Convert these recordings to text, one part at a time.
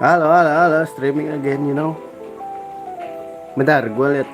Halo, halo, halo, streaming again, you know. Bentar, gue liat.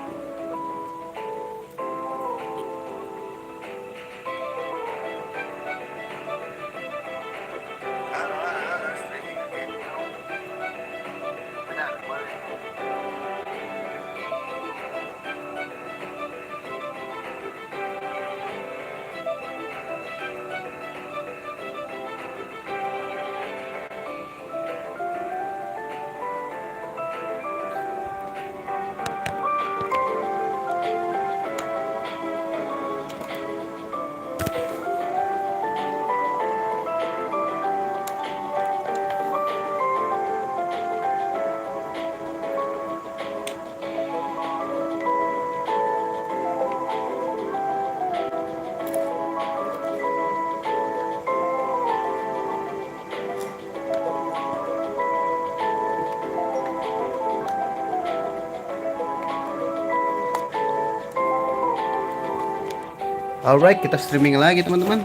Alright, kita streaming lagi teman-teman.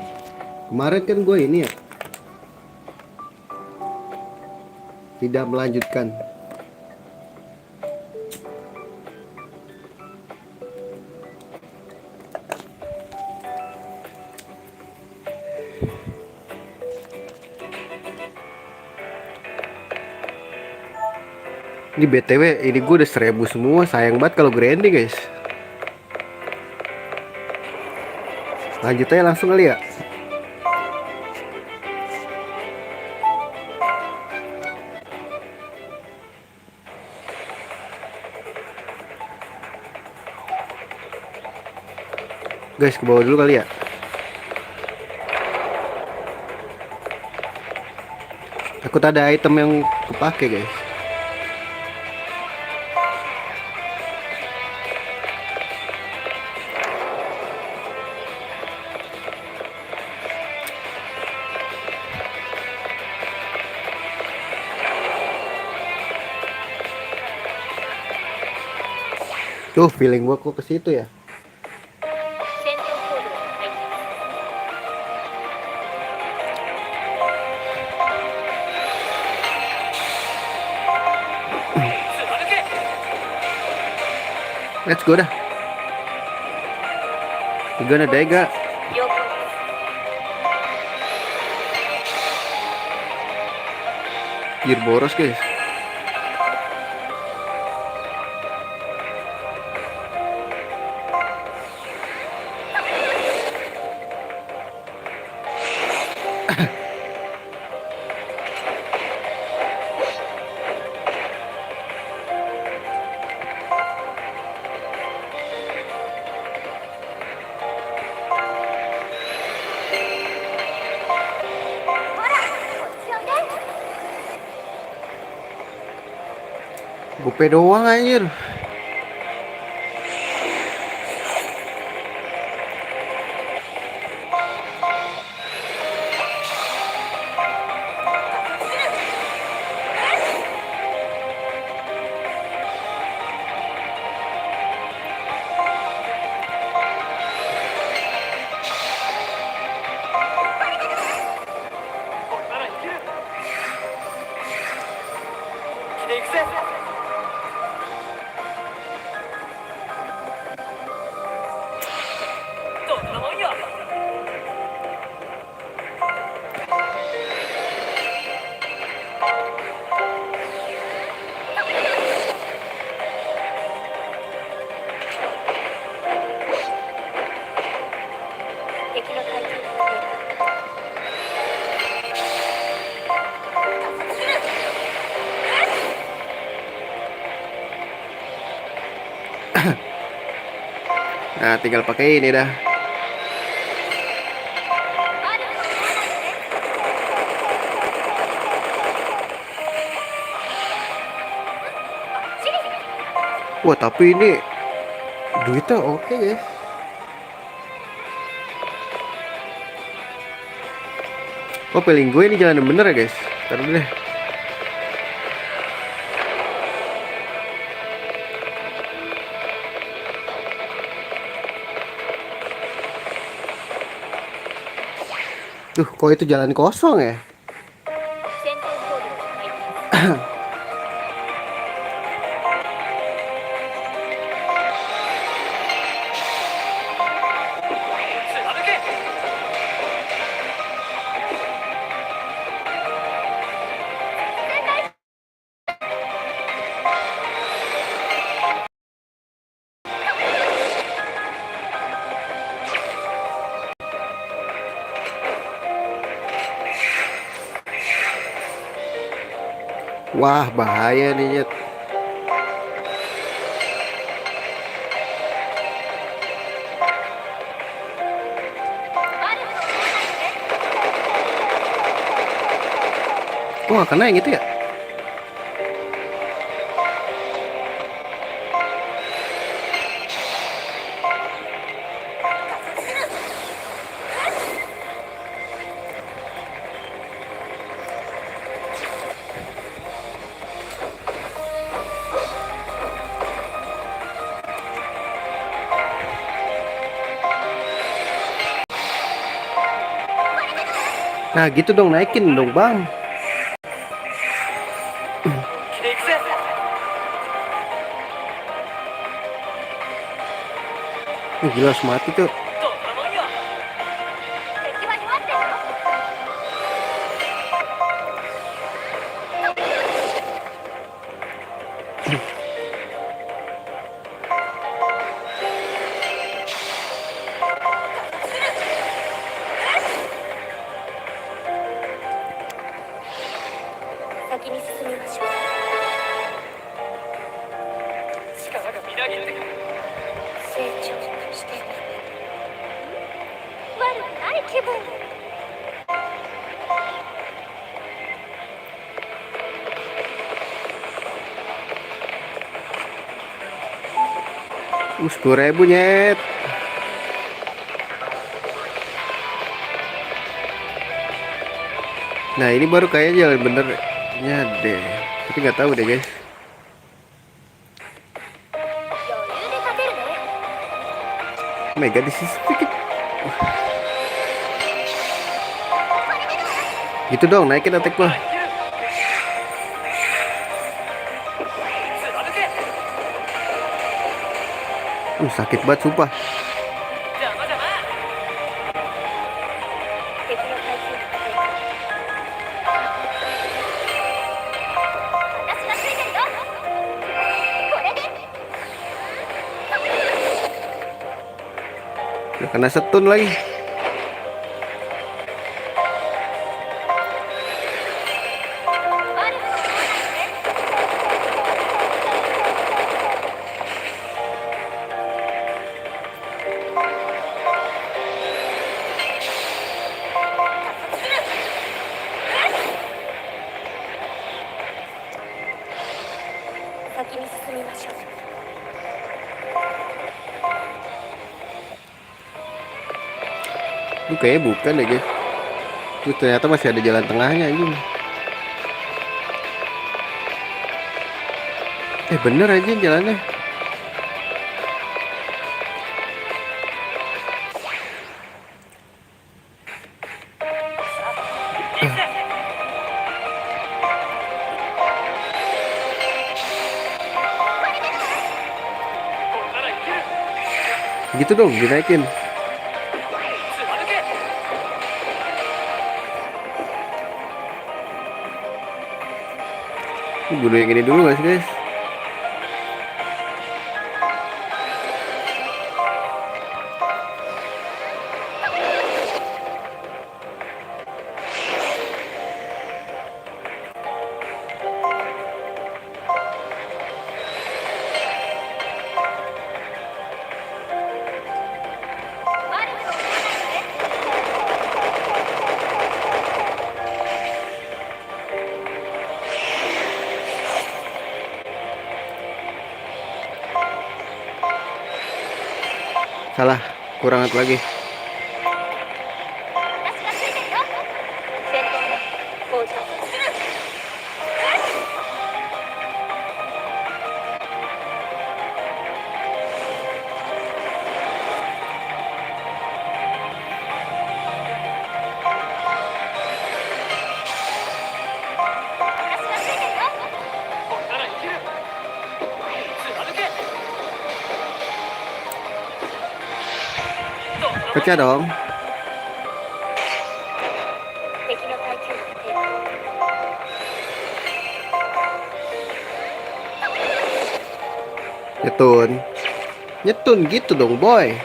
Kemarin kan gue ini ya tidak melanjutkan. Ini BTW, ini gue udah 1000 semua. Sayang banget kalau grinding guys. Lanjut aja langsung kali ya. Guys, ke bawah dulu kali ya. Takut ada item yang kepake guys. Tuh, feeling gua kok ke situ ya. Let's go dah. We're gonna Daiga. Gear boros guys. Gope doang anjir. Nah, tinggal pakai ini dah. Wah, tapi ini duitnya oke guys. Oh, feeling gue ini jalan yang bener ya guys. Ntar dulu deh. Duh, kok itu jalan kosong ya? Wah, bahaya nih, Nyet. Kok nggak kena yang itu ya? Nah gitu dong, naikin dong bang. Gila, harus mati tuh. Ribu Nyet. Nah ini baru kayaknya jalan benernya deh, tapi nggak tahu deh guys. Mega di sisi sedikit. Gitu dong, naikin attack mah. Sakit banget sumpah. Udah kena stun lagi. Itu kayaknya bukan deh guys. Tuh ternyata masih ada jalan tengahnya ini. Bener aja jalannya. Gitu dong, dinaikin. Bunuh yang ini dulu guys guys. Salah, kurang satu lagi. Pecah dong. Nyetun. Nyetun gitu dong boy.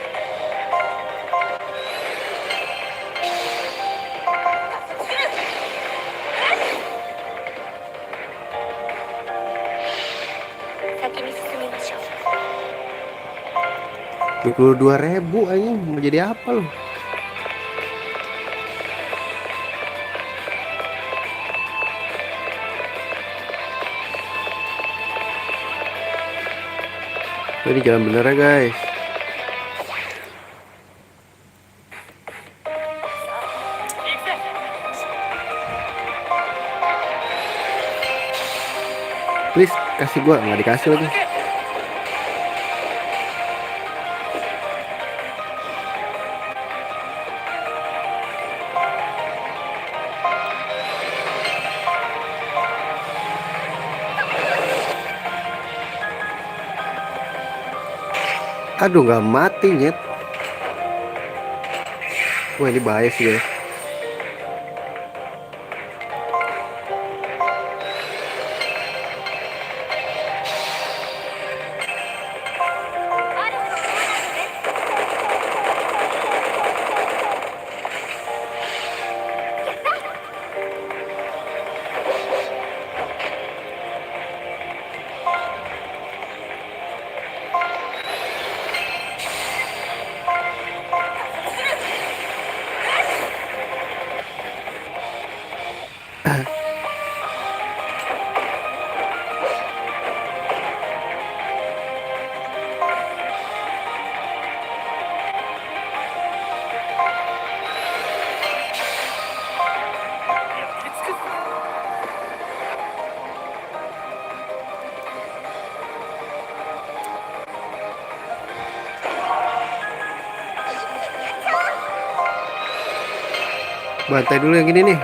22.000 anjing, mau jadi apa lu? Ini jalan bener ya guys. Please kasih gua, nggak dikasih lagi. Aduh nggak mati nyet. Wah ini bahaya sih guys. Bantai dulu yang ini nih.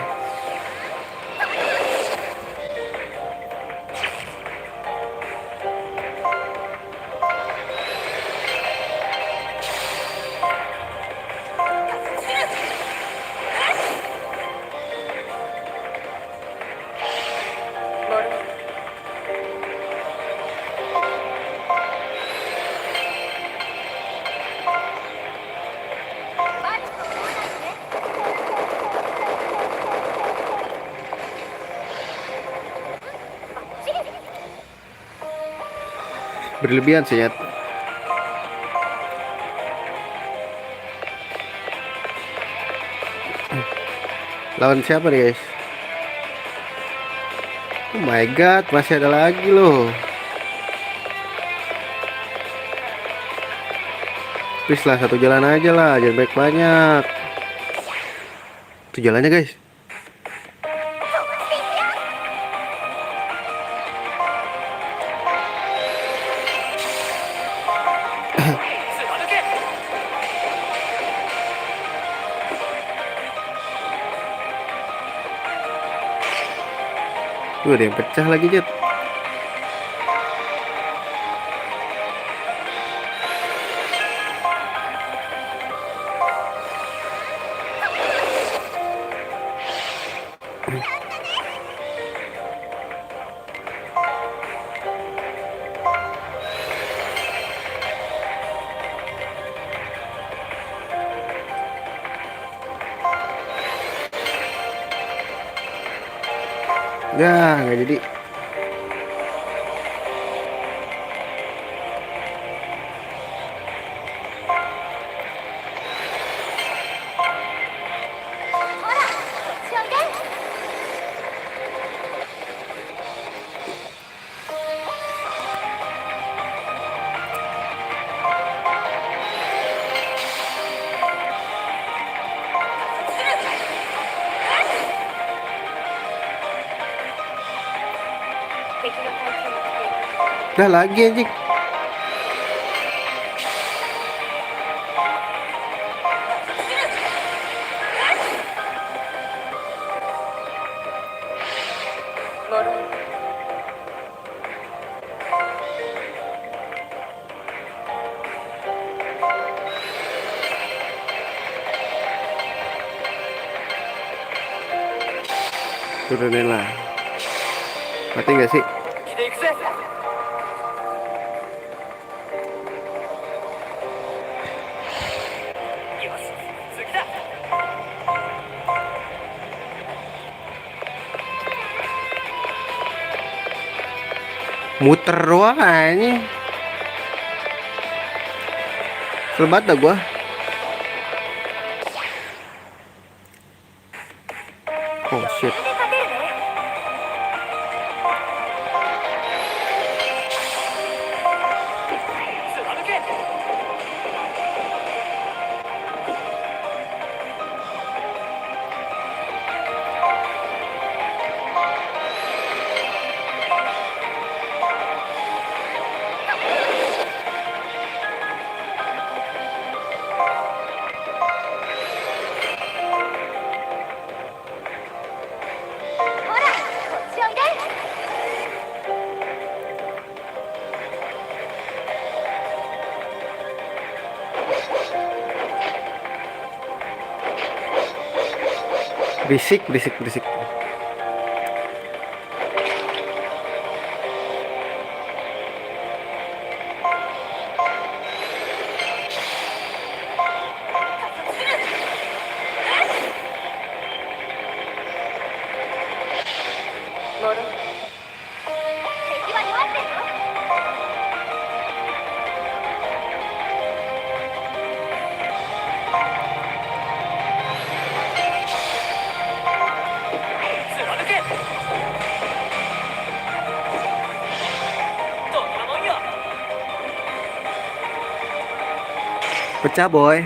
Berlebihan sih ya. Lawan siapa nih guys? Oh my god, masih ada lagi loh. Please lah, satu jalan aja lah, jangan banyak. Itu jalannya guys. Ada yang pecah lagi Jet. Ya nggak jadi. Dah lagi anjing. Turunin lah. Mati gak sih? Muter doang anjing. Selebat dah gua. Oh shit. Berisik, berisik, berisik. Pecah boy.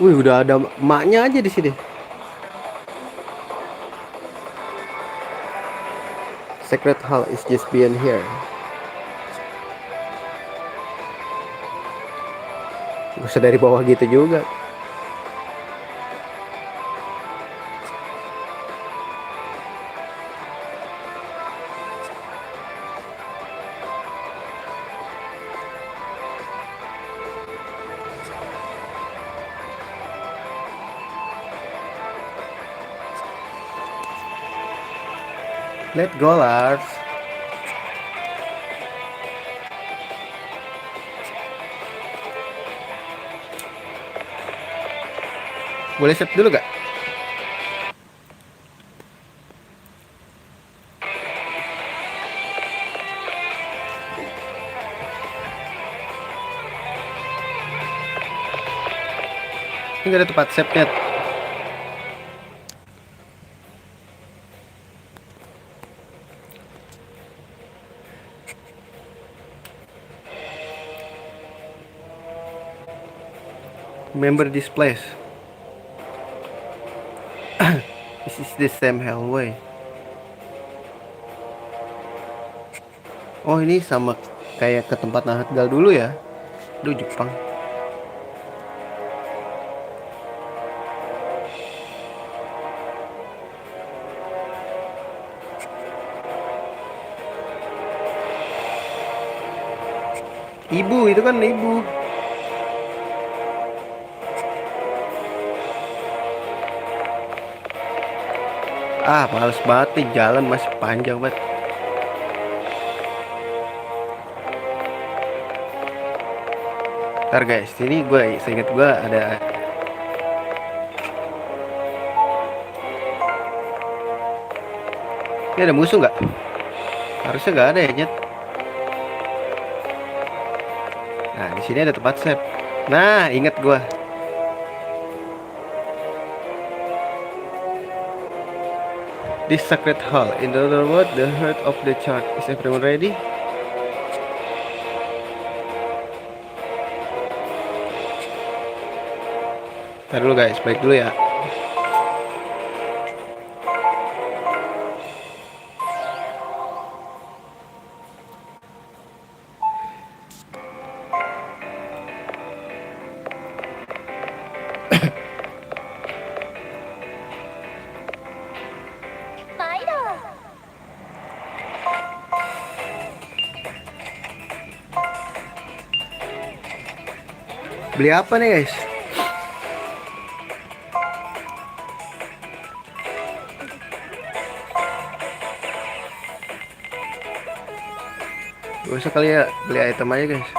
Wih, udah ada emaknya aja di sini. Secret Hall is just beyond here. Gak usah dari bawah gitu juga. Let's go, Lars. Boleh save dulu gak? Ini gak ada tempat save-nya. Remember this place. This is the same hallway. Oh, ini sama kayak ke tempat Nahatgal dulu ya. Duh, Jepang. Ibu, itu kan ibu. Ah, males banget nih, jalan masih panjang banget. Ntar guys, ini seinget gue ada. Ini ada musuh nggak? Harusnya nggak ada ya, Nyet. Nah, di sini ada tempat save. Nah, inget gue. This sacred hall, in other words, the heart of the church. Is everyone ready? Ntar dulu guys, balik dulu ya. Beli apa nih guys? Gak usah kali ya, beli item aja guys.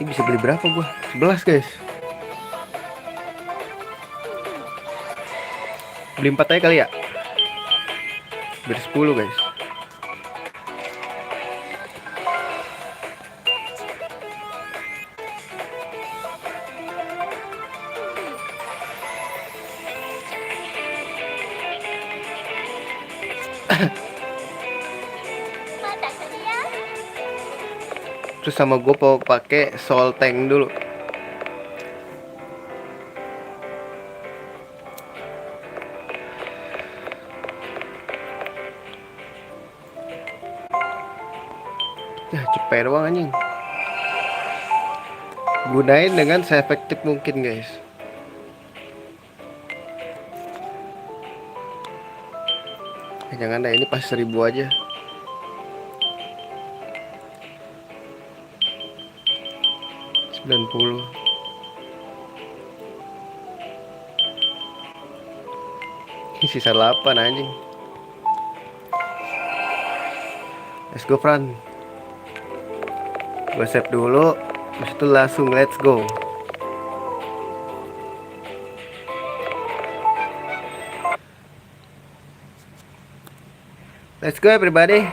Ini bisa beli berapa gua? 11 guys. Beli 4 aja kali ya. Biar 10 guys. Terus sama gue mau pakai soul tank dulu. Ya cepet doang anjing. Gunain dengan seefektif mungkin guys. Jangan deh, ini pas 1000 aja. $90. Ini sisa 8 anjing. Let's go Fran. Gue save dulu, terus itu langsung let's go. Let's go everybody.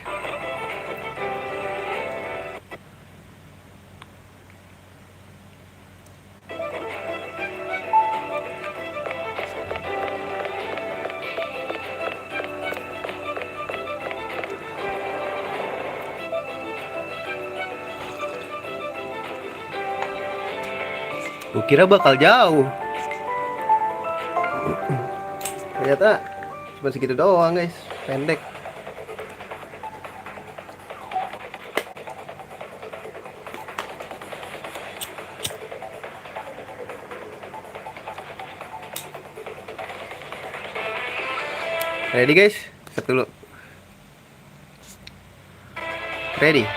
Gue kira bakal jauh. Ternyata cuma segitu doang guys, pendek. Ready guys? Set dulu. Ready.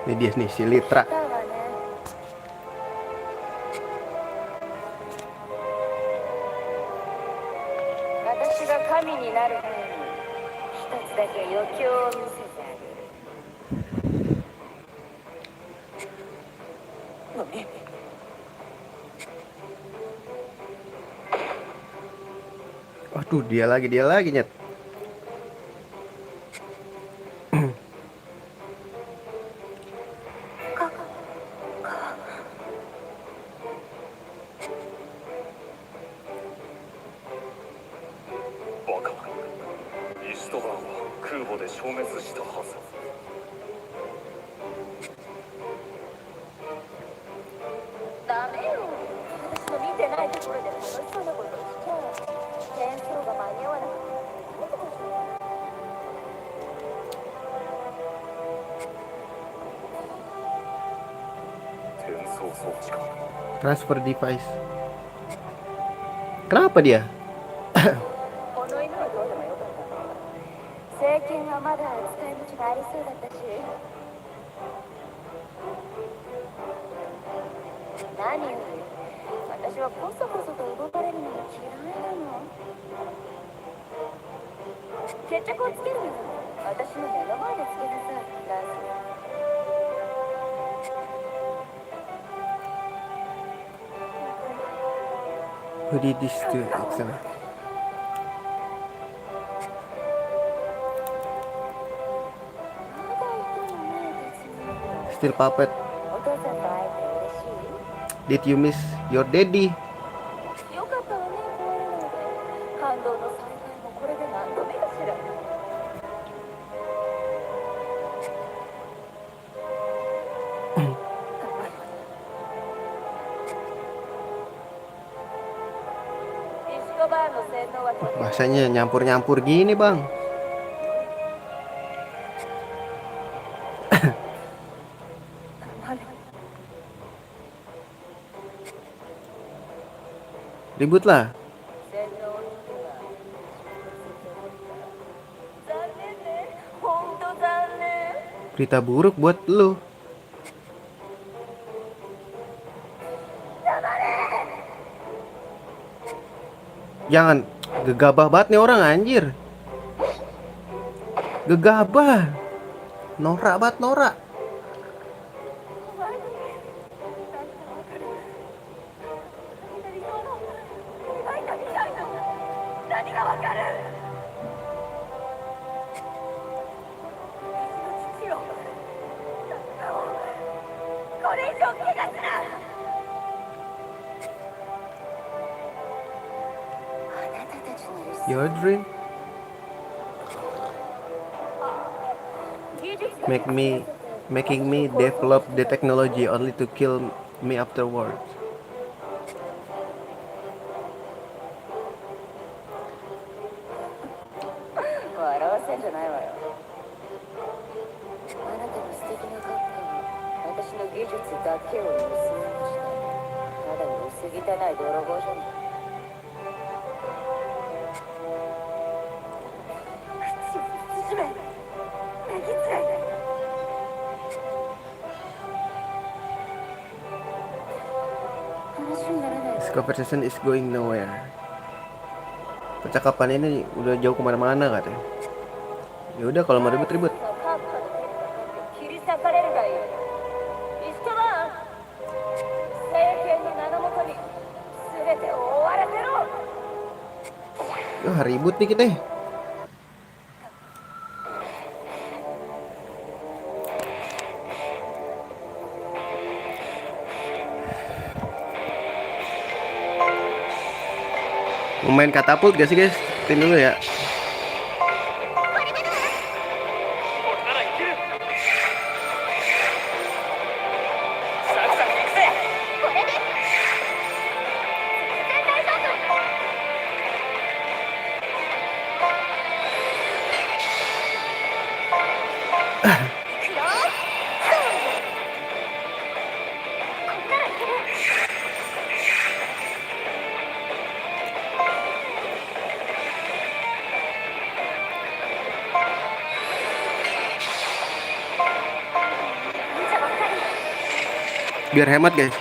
Ini dia nih si Litra. Waduh, dia lagi nyet. Transfer device. Kenapa dia? Who did this to excellent? Still puppet. Did you miss your daddy? Bahasanya nyampur-nyampur gini bang. Ribut lah. Berita buruk buat lu. Jangan gegabah banget nih orang anjir. Gegabah. Norak banget, norak. お前に何がわかる。君の理想の描いた未来の何がわかる。私の父を旦那をこれ以上怪我すな。あなたたちの理想 Your dream 技術が make 達成 me させて making 私 me を殺そうと develop して the る。 technology only to kill me afterwards. 笑わせんじゃないわよ。あなたの素敵なカップは私の技術だけを盗みました。ただの薄汚い泥棒じゃない。口を慎め。脱ぎつれ。話にならない This わ。 conversation is going nowhere. Percakapan ini udah jauh kemana-mana katanya. Ya udah kalau mau ribet-ribet. カープから手にかかって切り裂かれるがいい。リストバーン。政権の名のもとに全てを終わらせろ。 Wah ribut nih kita. Mau main katapult gak sih guys? Tin dulu ya. Biar hemat guys.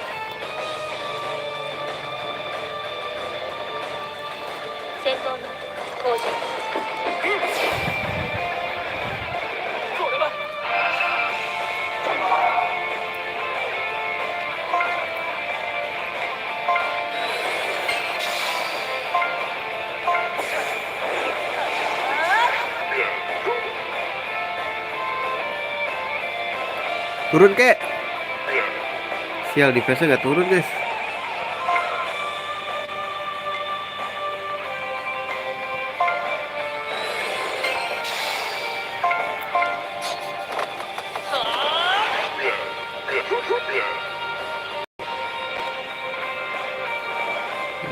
Turun kek. Sial defense-nya gak turun guys.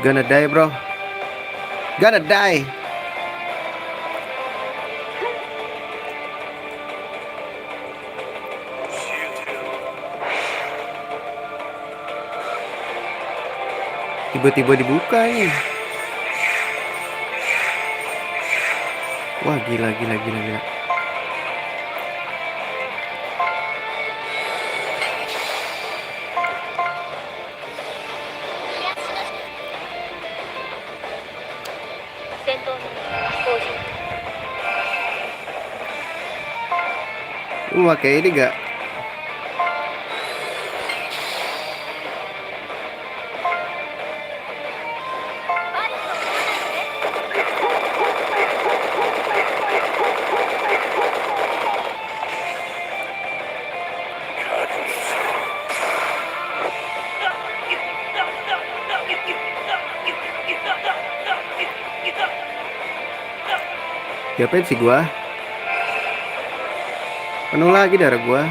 Gonna die bro. Gonna die. Tiba-tiba dibuka ini. Wah gila gila gila gila. Pakai ini gak? Diapain sih gua? Penuh lagi darah gua.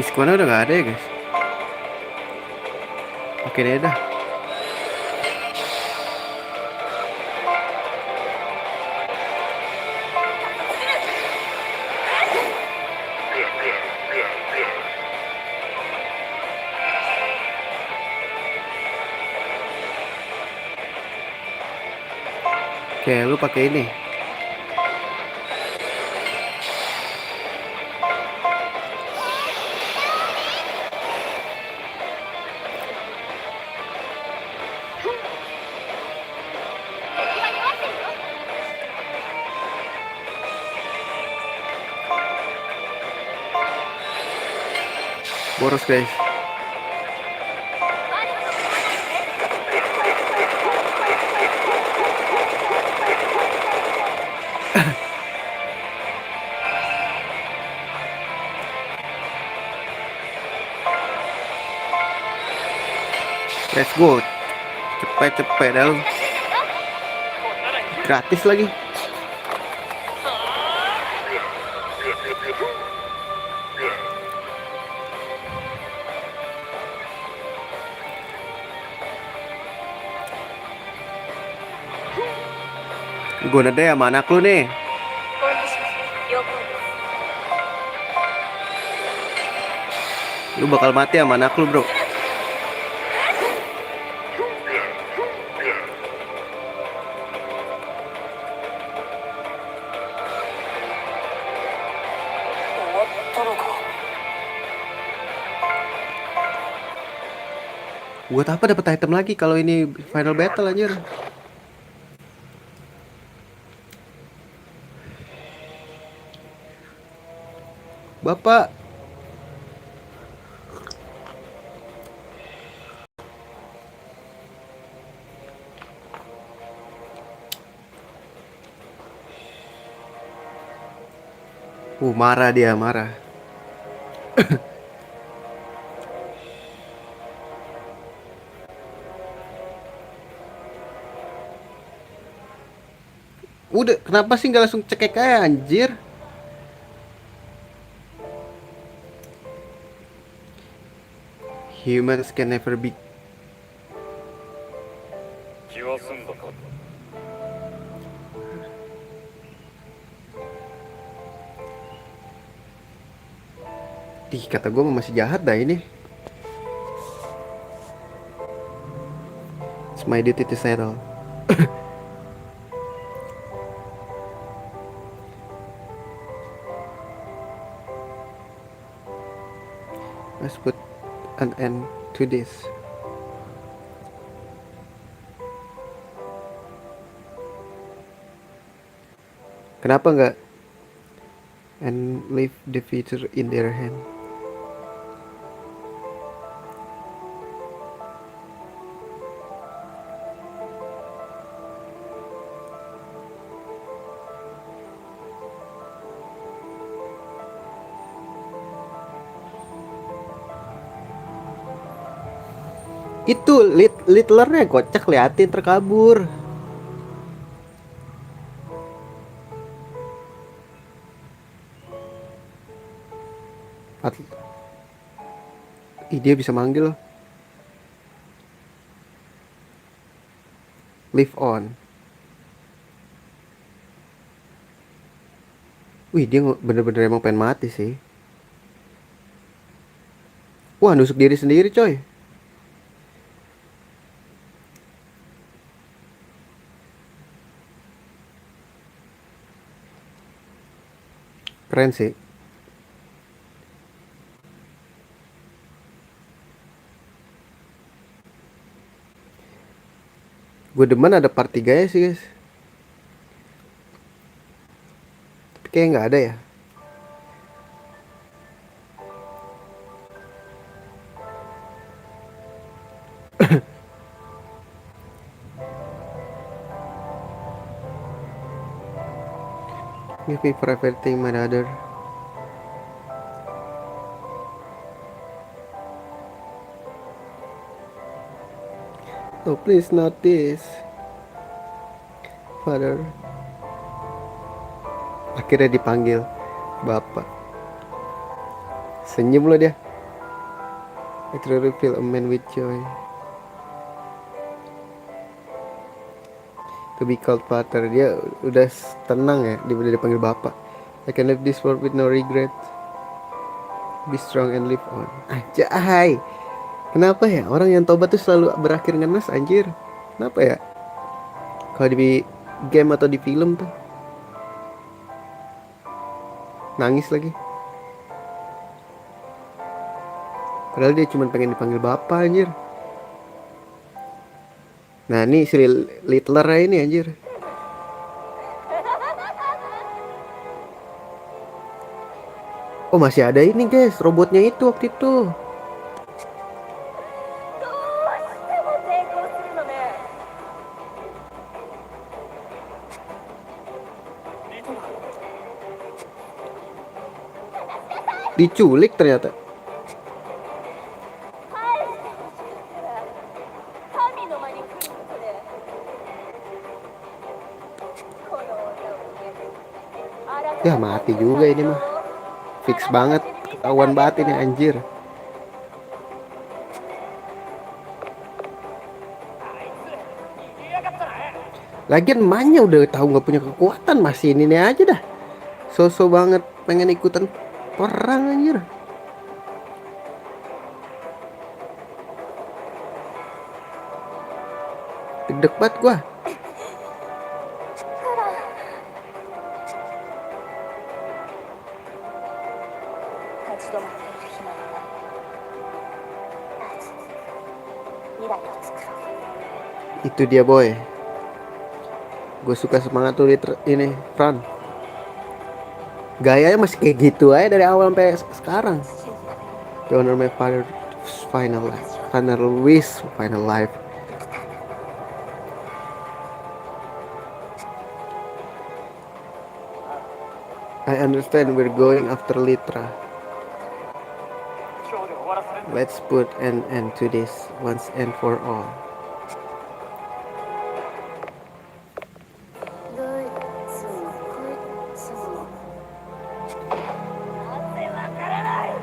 Diskonnya udah gak ada ya guys. Oke deh dah. Oke, lu pakai ini. Boros guys. Let's go. Cepet-cepet dah lu. Gratis lagi. Gue nade sama anak lu nih. Lu bakal mati sama anak lu, bro. Buat apa dapat item lagi kalau ini final battle anjir? Bapak. Marah dia, marah. Udah, kenapa sih nggak langsung cekek aja anjir? Humans can never be. Ih, kata gue masih jahat dah ini. It's my duty to settle. Let's put an end to this. Kenapa nggak and leave the future in their hand? Itu Littlernya kocak, liatin terkabur. Dia bisa manggil. Live on. Wih, dia bener-bener emang pengen mati sih. Wah, nusuk diri sendiri coy. Keren sih. Gue demen ada part 3 ya sih guys. Tapi kayaknya nggak ada ya. Give me for everything my daughter. Oh please not this, Father. Akhirnya dipanggil Bapak. Senyum loh dia. I truly feel a man with joy to be called Father. Dia udah tenang ya, dia udah dipanggil Bapak. I can live this world with no regret. Be strong and live on. Anjay. Kenapa ya orang yang tobat tuh selalu berakhir ngenes anjir? Kenapa ya? Kalau game atau di film tuh. Nangis lagi. Padahal dia cuma pengen dipanggil bapak anjir. Nah ini si Littler ini anjir. Oh masih ada ini guys, robotnya itu waktu itu. どうしても成功するのね。 Diculik ternyata. 返してほしかったら神の間に来ることでこの女をね Ya mati juga ini mah. Fix banget, ketahuan banget ini anjir. Lagian emaknya udah tahu nggak punya kekuatan, masih ini aja dah. So-so banget pengen ikutan perang anjir. Gede banget gua. 立ち止まっている暇はない。未来を作ろう。 Itu dia boy. Gue suka semangat tuh ini Fran. Gayanya masih kayak gitu aja dari awal sampai sekarang. To honor my father's final wish, final life. I understand we're going after Litra. Let's put an end to this once and for all. どいつもこいつもなんでわからない。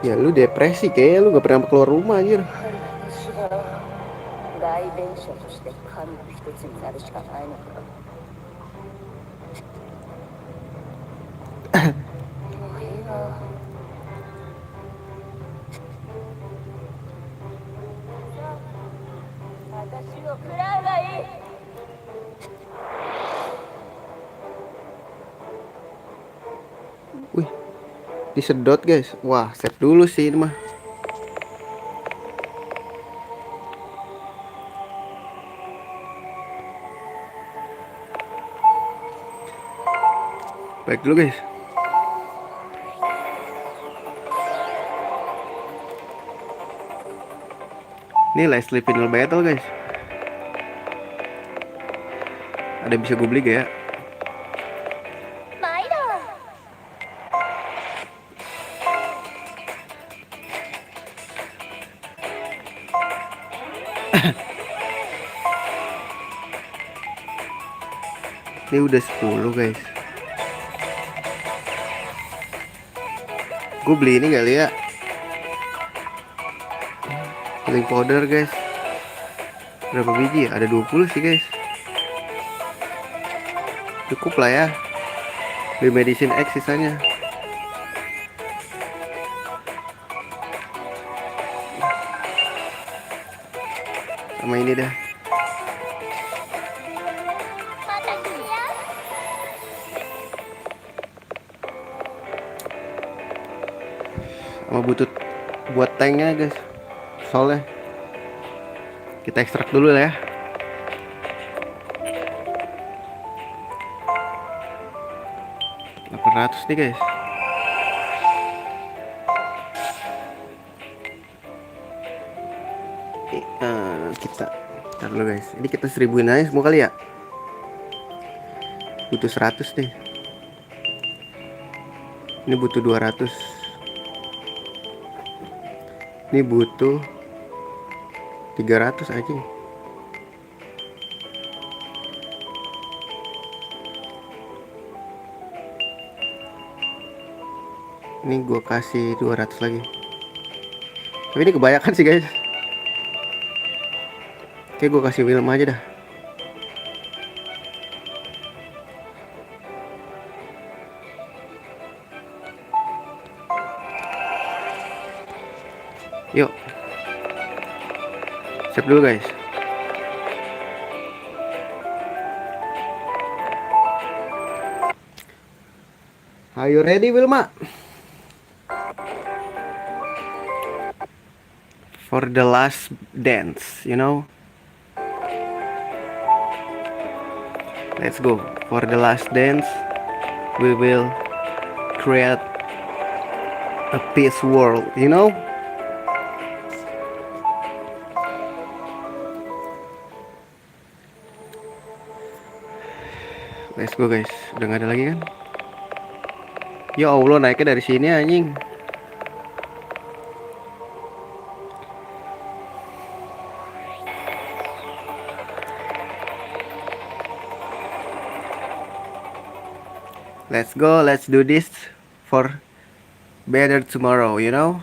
Ya lu depresi kayaknya, lu gak pernah keluar rumah anjir. 私が代弁者として神の一つになるしかないのか。もういいわ。私を食らうがいい。 Wih, disedot guys. Wah, save dulu sih ini mah. Baik dulu guys. Ini Leslie Final Battle guys. Ada yang bisa gue beli gak ya? 毎度。 Ini udah 10 guys. Gue beli ini kali ya. Healing powder guys. Berapa biji ya? Ada 20 sih guys. Cukup lah ya. Beli medicine X sisanya. Sama ini dah. また来るよ。 Sama butut buat tanknya guys. Soalnya kita ekstrak dulu lah ya. $800 nih guys. Kita ntar dulu guys. Ini kita 1000-in aja semua kali ya. Butuh 100 nih. Ini butuh 200. Ini butuh 300 aja. Ini gue kasih 200 lagi. Tapi ini kebanyakan sih guys. Oke, gue kasih film aja dah. Yuk, save dulu guys. Are you ready, Wilma? For the last dance, you know? Let's go. For the last dance, we will create a peace world, you know? Let's go guys. Udah gak ada lagi kan? Ya Allah, naiknya dari sini anjing. Let's go, let's do this for better tomorrow, you know?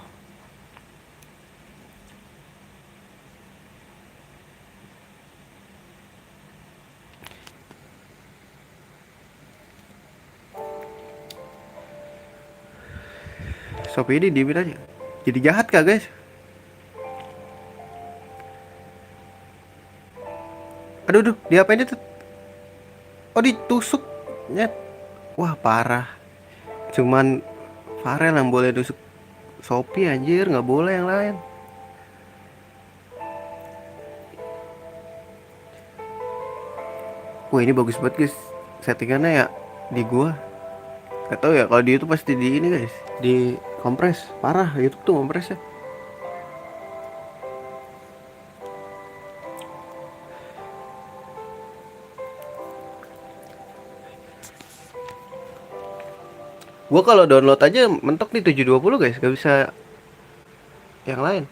Sopi ini diemin aja. Jadi jahat kah guys? Aduh, diapain itu? Oh, ditusuk. Nyet. Wah, parah. Cuman Farel yang boleh tusuk Sopi anjir, nggak boleh yang lain. Wah, ini bagus banget guys. Settingannya ya di gua. Gak tau ya, kalau di YouTube pasti di ini guys, di kompres. Parah, YouTube tuh kompresnya. Gua kalau download aja mentok nih 720 guys, gak bisa yang lain.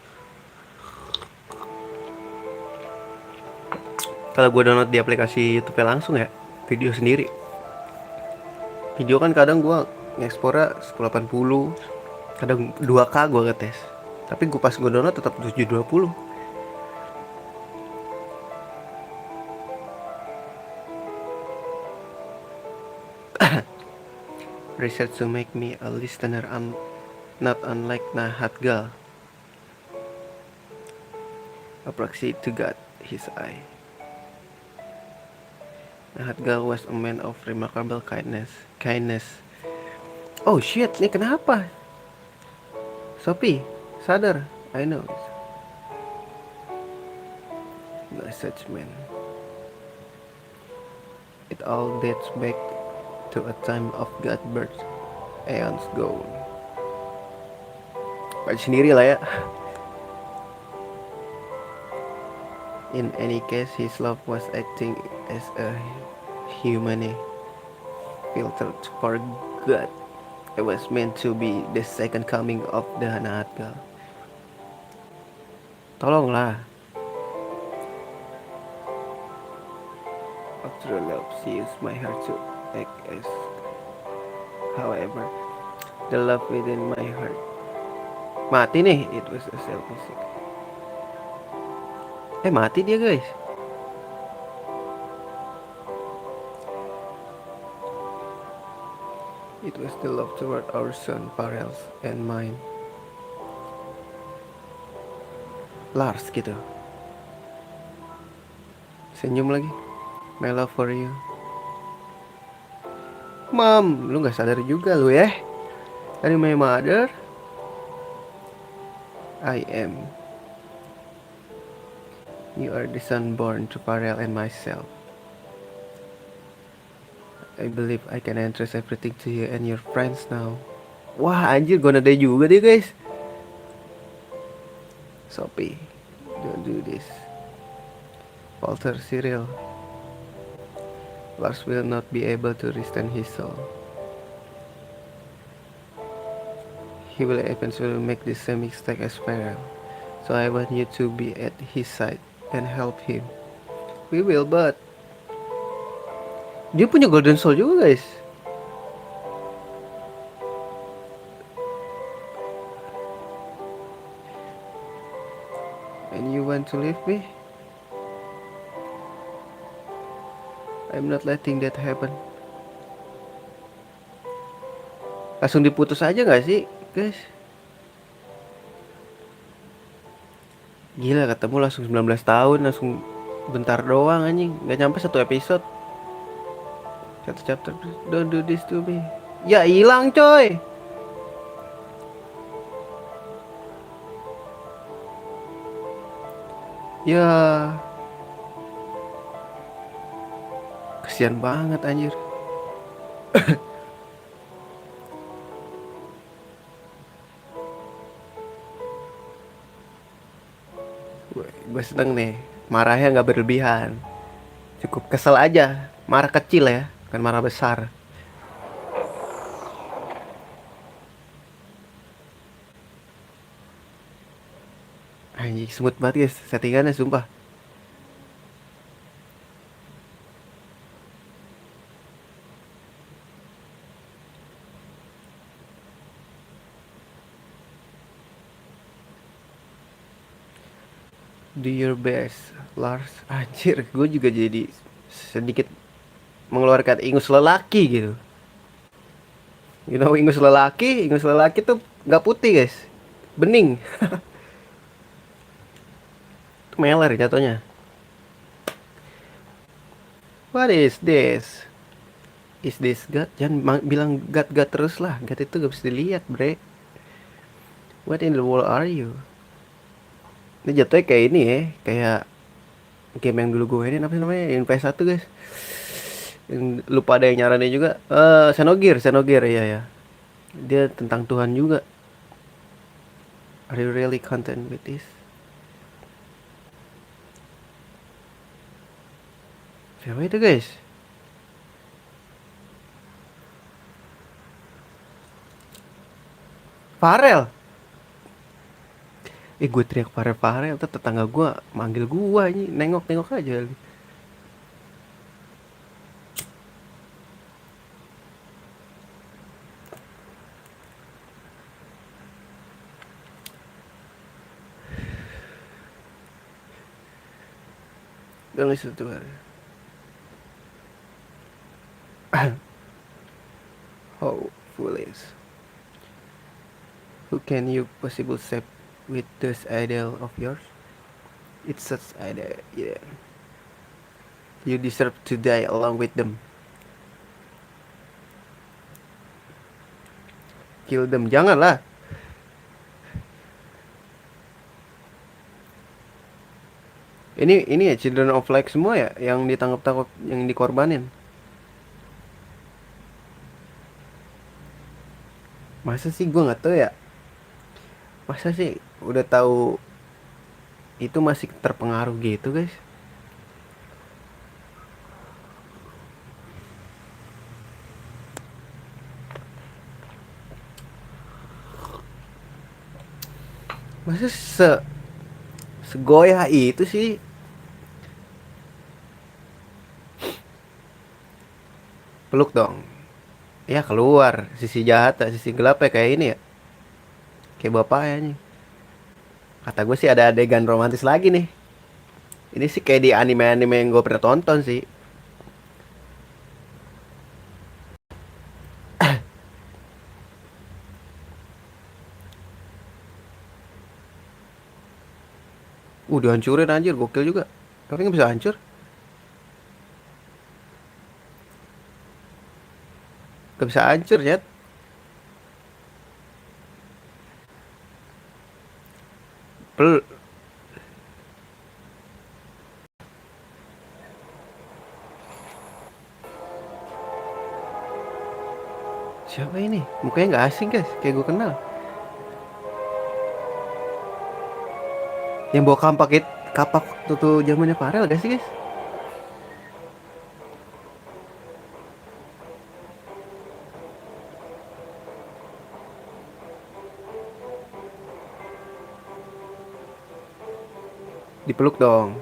Kalau gua download di aplikasi YouTube langsung ya, video sendiri. Video kan kadang gua ngekspornya 1080, kadang 2K gua ngetes. Tapi gua pas gua download tetap 720. Research to make me a listener, not unlike Nahat Gal. A proxy to God, his eye. Nahat Gal was a man of remarkable kindness. Oh shit, ini kenapa? Sophie, sadar. I know. No such man. It all dates back to a time of God birth, eons ago. Baca sendiri lah ya. In any case, his love was acting as a humane filter for God. It was meant to be the second coming of the Nahat Gal. Tolonglah. After love, she used my heart to act as. However, the love within my heart mati nih. It was a selfish. Mati dia guys. It was the love toward our son Farel's and mine. Lars gitu. Senyum lagi. My love for you. Mom, lu gak sadar juga lu ya. Dari my mother, I am. You are the son born to Farel and myself. I believe I can entrust everything to you and your friends now. Wah anjir, gue nada juga dia guys. Sophie, don't do this. Walter, Cyril. Lars will not be able to restrain his soul. He will eventually make the same mistake as Farel. So I want you to be at his side and help him. We will, but dia punya golden soul juga guys. And you want to leave me? I'm not letting that happen. Langsung diputus aja gak sih guys? Gila, ketemu langsung 19 tahun, langsung bentar doang anjing. Gak nyampe satu episode. Satu chapter. Don't do this to me. Ya hilang coy. Ya, kesian banget anjir. Gue seneng nih. Marahnya nggak berlebihan. Cukup kesel aja. Marah kecil ya, bukan marah besar. Anjing smooth banget guys settingannya sumpah. Do your best, Lars. Anjir, gue juga jadi sedikit mengeluarkan ingus lelaki gitu. You know, ingus lelaki tuh nggak putih guys, bening. Itu meler jatuhnya. What is this? Is this God? Jangan bilang God terus lah. God itu gak bisa dilihat, bre. What in the world are you? Ini jatuhnya kayak ini ya, kayak game yang dulu gue ini apa sih namanya? Invest satu guys. Yang lupa ada yang nyaranin juga. Xenogear iya ya. Dia tentang Tuhan juga. Are you really content with this? Siapa itu guys? Farel. Gue teriak Farel, tuh tetangga gue manggil gue ini nengok-nengok aja. Don't listen to her. How foolish. Who can you possibly save with this idol of yours? It's such idol, yeah. You deserve to die along with them. Kill them, janganlah. Ini ya Children of Light semua ya yang ditangkap-tangkap, yang dikorbanin. Masa sih gue nggak tahu ya. Masa sih udah tahu itu masih terpengaruh gitu guys. Masa segoyah itu sih. Peluk dong. Ya keluar sisi jahat, sisi gelap ya kayak ini ya. Kayak bapaknya nih. Kata gue sih ada adegan romantis lagi nih. Ini sih kayak di anime-anime yang gue pernah tonton sih. Dihancurin anjir, gokil juga. Tapi nggak bisa hancur. Gak bisa hancur ya. Pel Siapa ini? Mukanya nggak asing guys, kayak gue kenal. Yang bawa kapak tuh zamannya Farel gak sih guys? Dipeluk dong.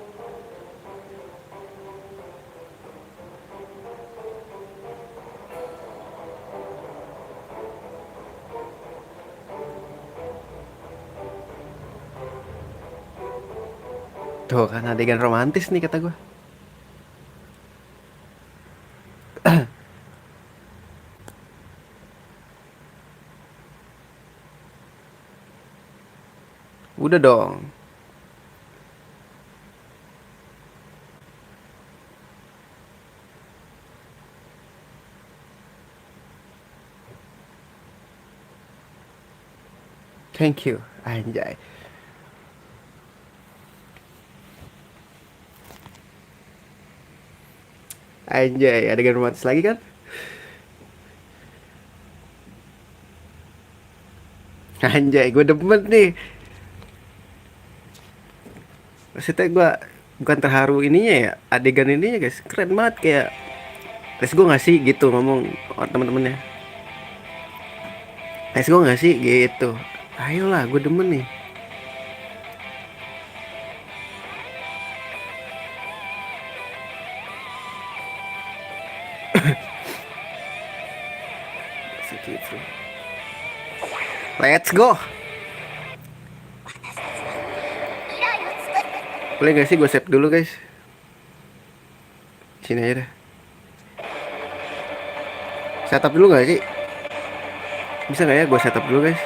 Tuh kan adegan romantis nih kata gue. Udah dong. Thank you, anjay. Anjay, adegan romantis lagi kan? Anjay, gue demen nih. Maksudnya gue bukan terharu ininya ya, adegan ininya guys, keren banget kayak. Let's go gak sih gitu ngomong teman-temannya. Let's go gak sih gitu. Ayolah, gue demen nih. Let's go. Boleh gak sih gue save dulu guys? Sini aja deh. Setup dulu gak sih? Bisa gak ya gue setup dulu guys?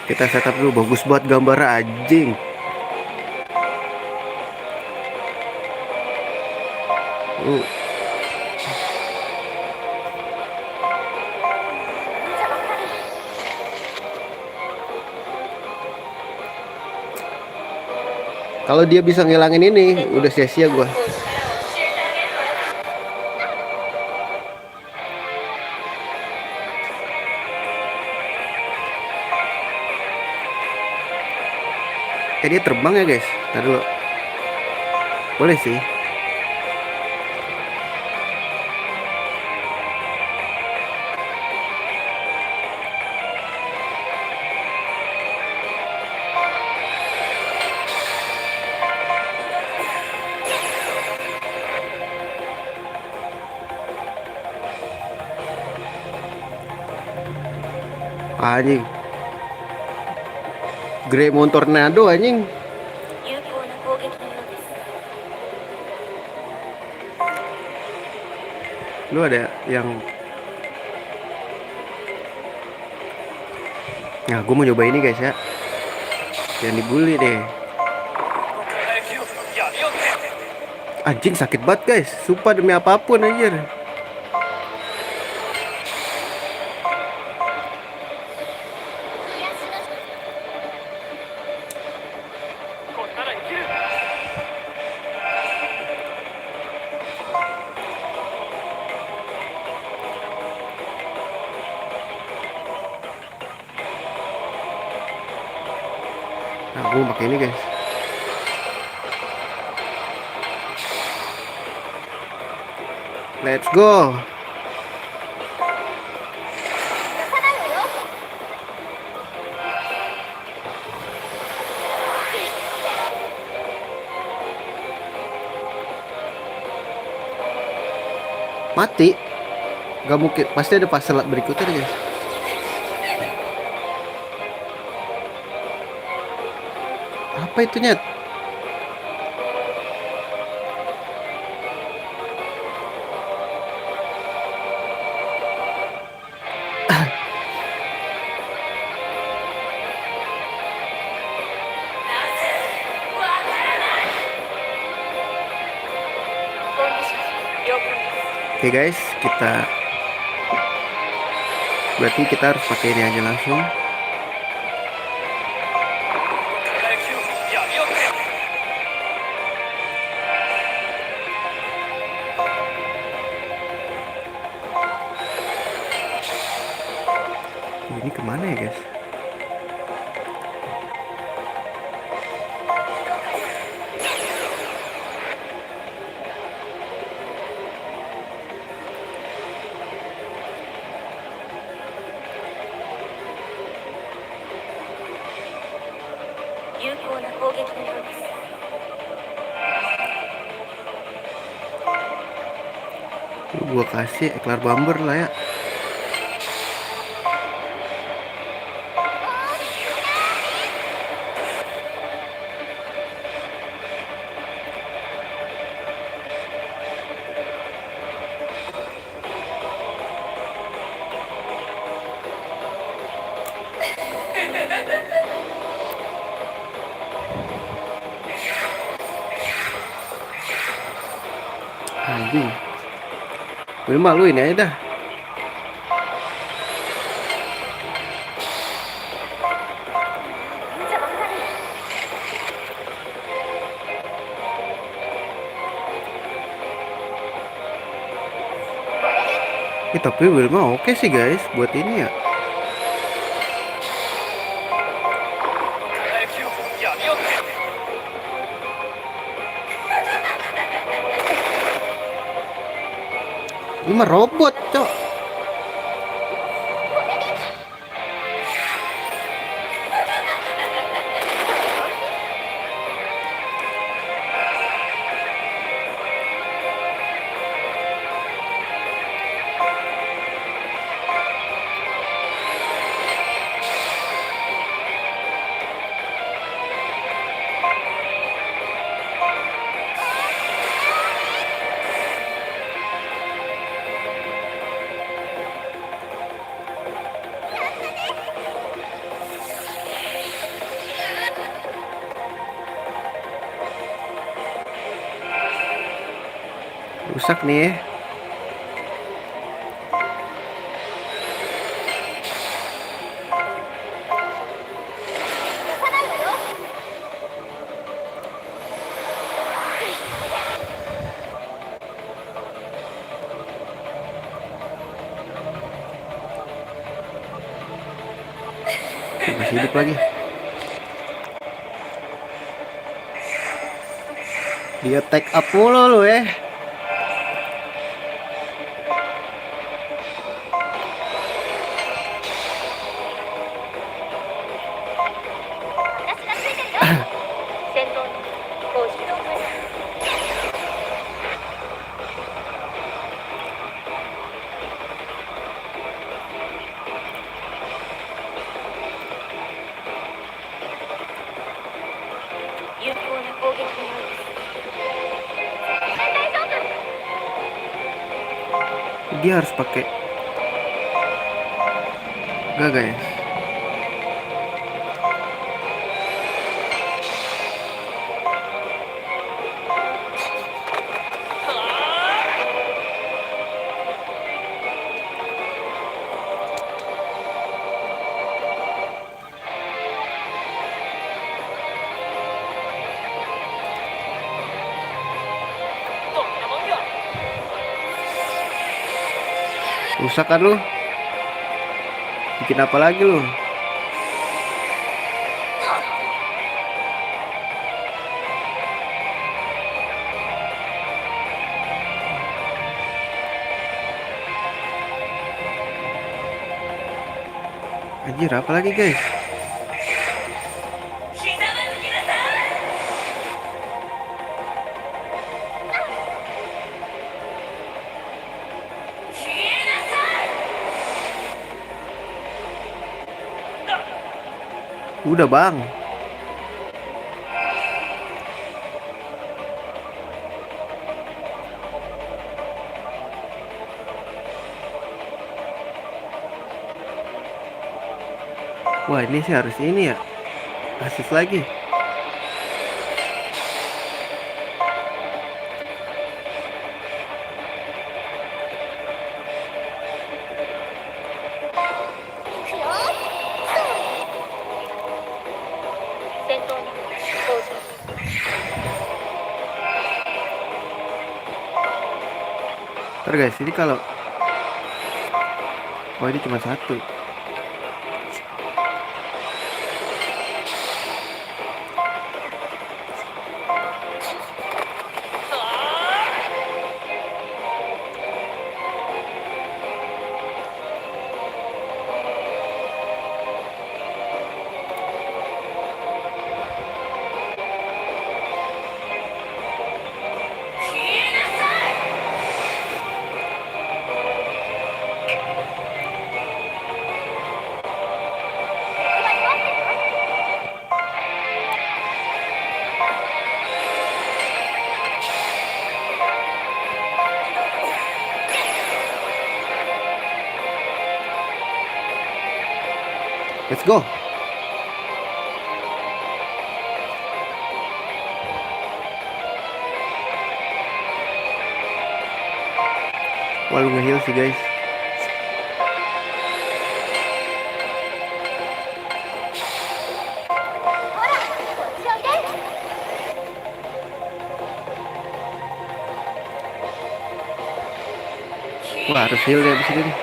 Kita setup dulu, bagus buat gambar anjing. Kalau dia bisa ngilangin ini, udah sia-sia gue. Dia terbang ya guys. Ntar dulu. Boleh sih. Anjing. Greymon Tornado anjing. Lu ada yang... Nah, gue mau nyoba ini guys ya. Yang dibully deh. Anjing sakit banget guys. Sumpah demi apapun anjir. Nah, gue pakai ini guys. Let's go. Mati. Gak mungkin, pasti ada pas selat berikutnya deh guys. Apa itu nyet? Oke guys, berarti kita harus pakai ini aja langsung. Ini kemana ya guys? Gua kasih eklar bumper lah ya. Anjing. Wilma lu ini aja dah. Tapi Wilma oke sih guys buat ini ya. Ini mah robot, cok. Rusak nih ya. Masih hidup lagi. Dia take up mulu lu ya. Dia harus pakai. Gak guys. Rusak kan lu? Bikin apa lagi lu? Anjir, apa lagi guys? Udah bang. Wah ini sih harus ini ya. Asis lagi. Ntar guys, ini kalau oh ini cuma satu. Let's go. Wah, lu nge-heal sih guys. Wah, harus heal ya abis ini nih.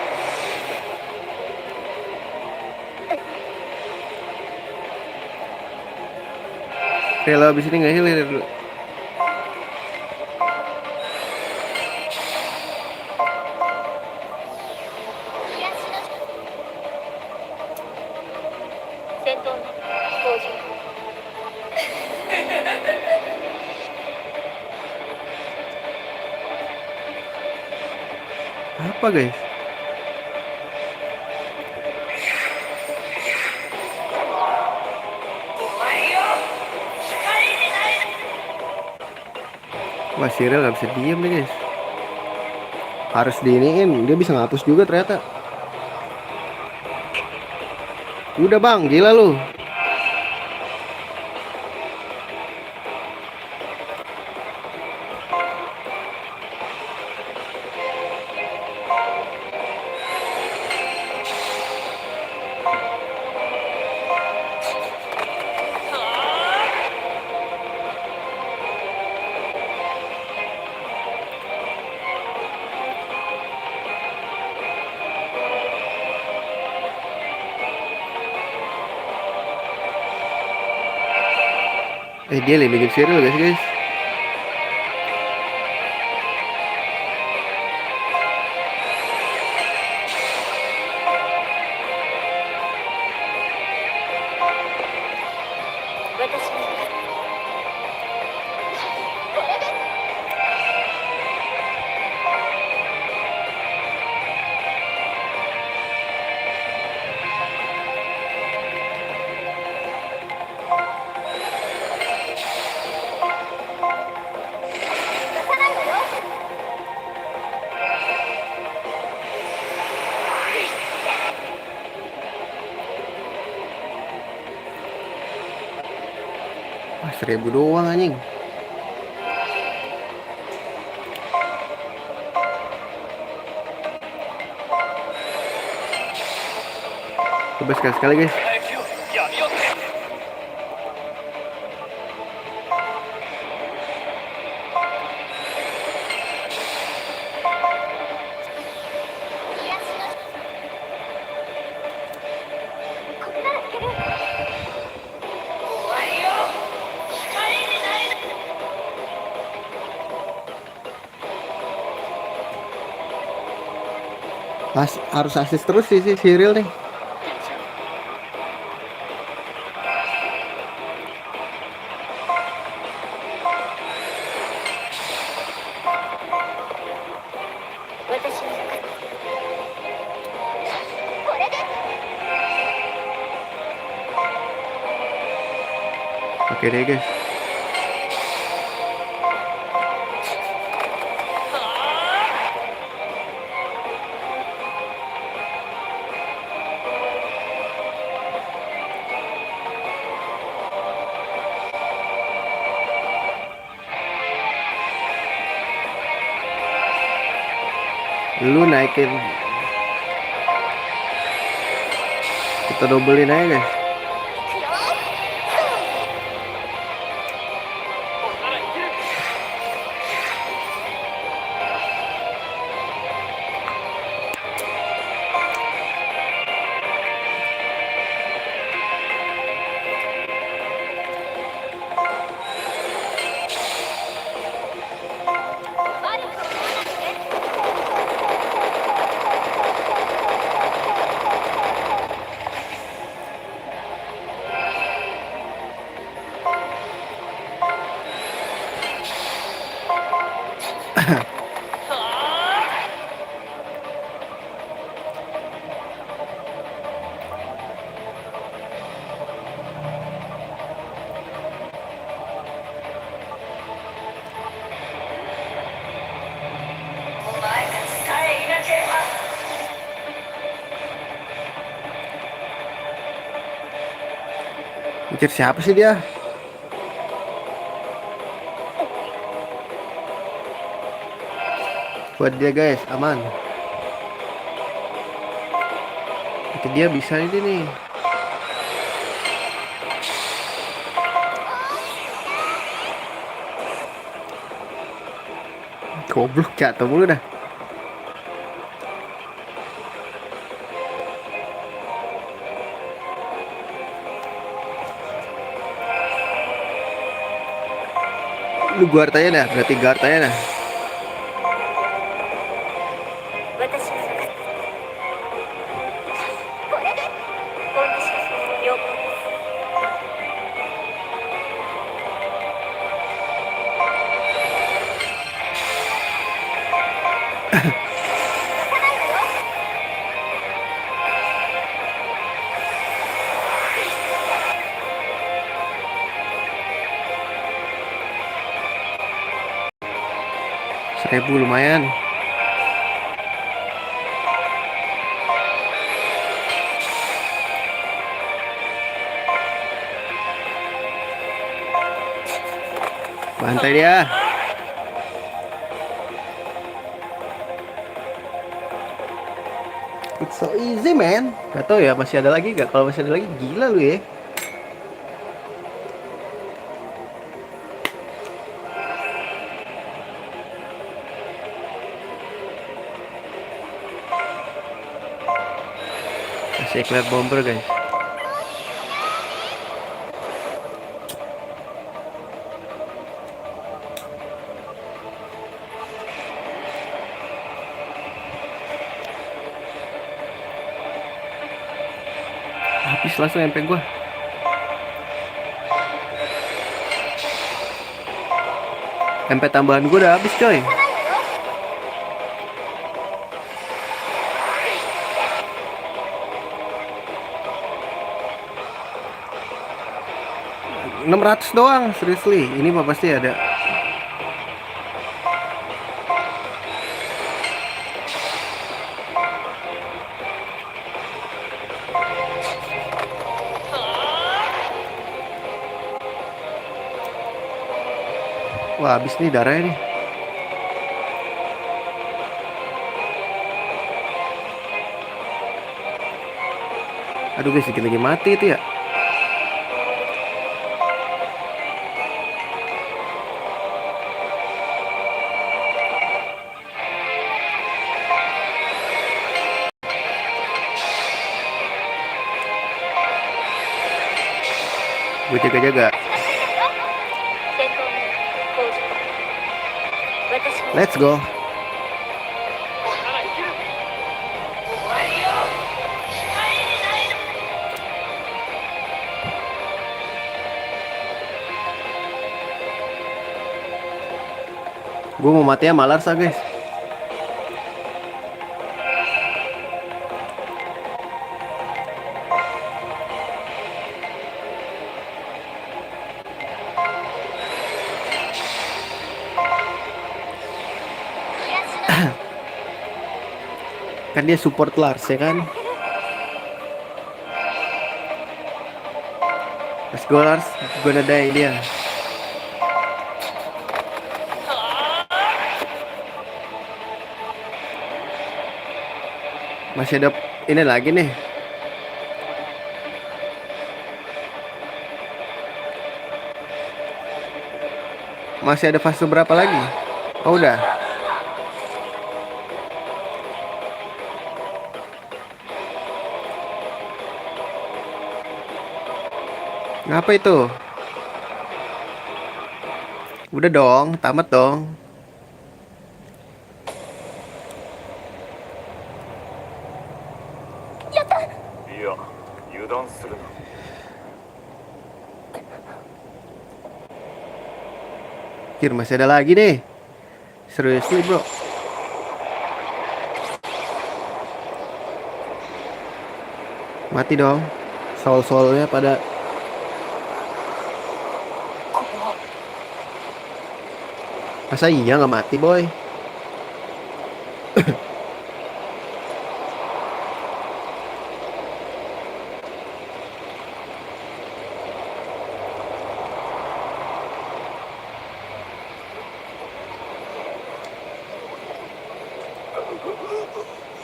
Oke, lo abis ini nge-heal ya dulu. Apa guys? Wah, Cyril gak bisa diem nih guys. Harus diiniin, dia bisa ngapus juga ternyata. Udah bang, gila lu. Dia lindungin Cyril guys guys. Wah, 1000 doang anjing. Coba sekali-sekali guys. Harus asis terus sih si Cyril nih. Oke deh guys. Lu naikin, kita dobelin aja guys. Mikir siapa sih dia? Buat dia guys, aman. Itu dia bisa ini nih. Goblok jatuh mulu dah. Lu gua hartanya dah, berarti gua hartanya dah. 私の中これでコンディション良好です 1.000 lumayan. Bantai dia. It's so easy man. Gak tau ya masih ada lagi gak? Kalau masih ada lagi gila lu ya. Masih eclair bomber guys. Habis langsung MP gua. MP tambahan gua udah habis coy. $600 doang, seriously. Ini mah pasti ada. Wah, habis nih darahnya nih. Aduh guys, dikit lagi mati itu ya. Gue jaga-jaga. 戦闘に工場私も Let's go. Gue mau matinya Malarsa guys. Kan dia support Lars ya kan. Let's go Lars, gonna die dia. Masih ada ini lagi nih. Masih ada fase berapa lagi? Oh udah. Ngapa itu? Udah dong, tamat dong. Kir masih ada lagi deh. Seriously bro. Mati dong. Soul-soulnya pada. Masa iya nggak mati boy?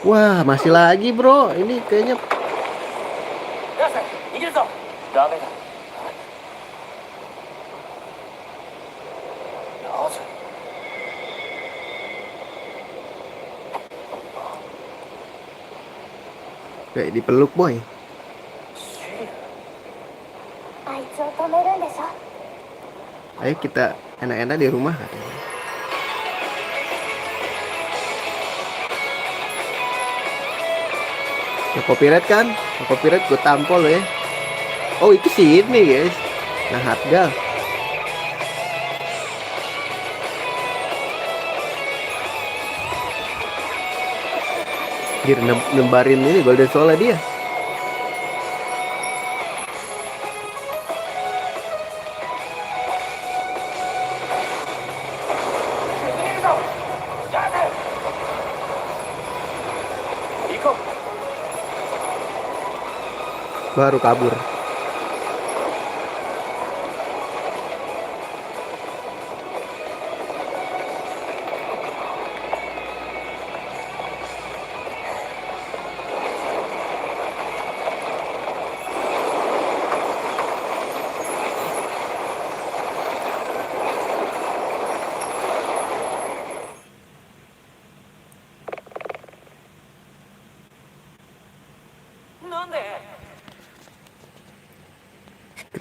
Wah, masih lagi bro. Ini kayaknya ラス逃げるぞ。ダメだ。なぜ kayak dipeluk boy. シリル。あいつを止めるんでしょ。 Ayo kita enak-enak di rumah katanya. Ya, copyright kan? Nah, copyright gue tampol ya. Oh itu sih ini guys. Nah Hatgal. Dia nembarin ini Golden Soul dia. 逃げるぞ。ラス。行こう。 Baru kabur.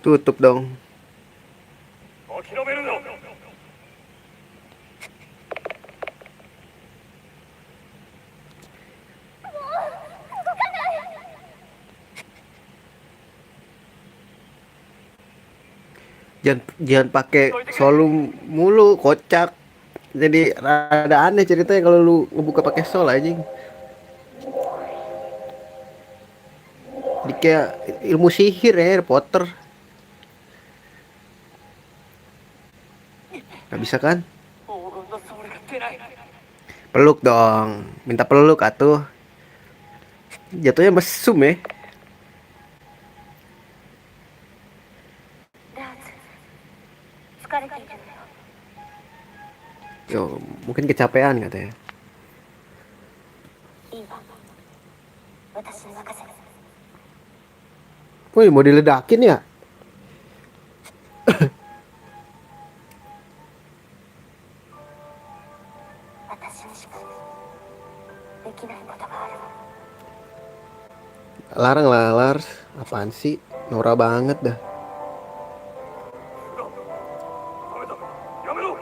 Ketutup dong. 諦めるな。 Jangan pakai solum mulu, kocak. Jadi rada aneh ceritanya kalau lu ngebuka pakai sol anjing. Jadi kayak ilmu sihir ya, Harry Potter. Gak bisa kan? 黄金のソウルが出ない。 Peluk dong. Minta peluk atuh. Jatuhnya mesum ya. ラーズ、疲れているのよ。 Yo, mungkin kecapean katanya. いいわ。私に任せる。 Woi, mau diledakin ya? 私にしかできないことがあるわ。 Larang lah, Lars. Apaan sih? Nora banget dah. ダメだ。やめろ。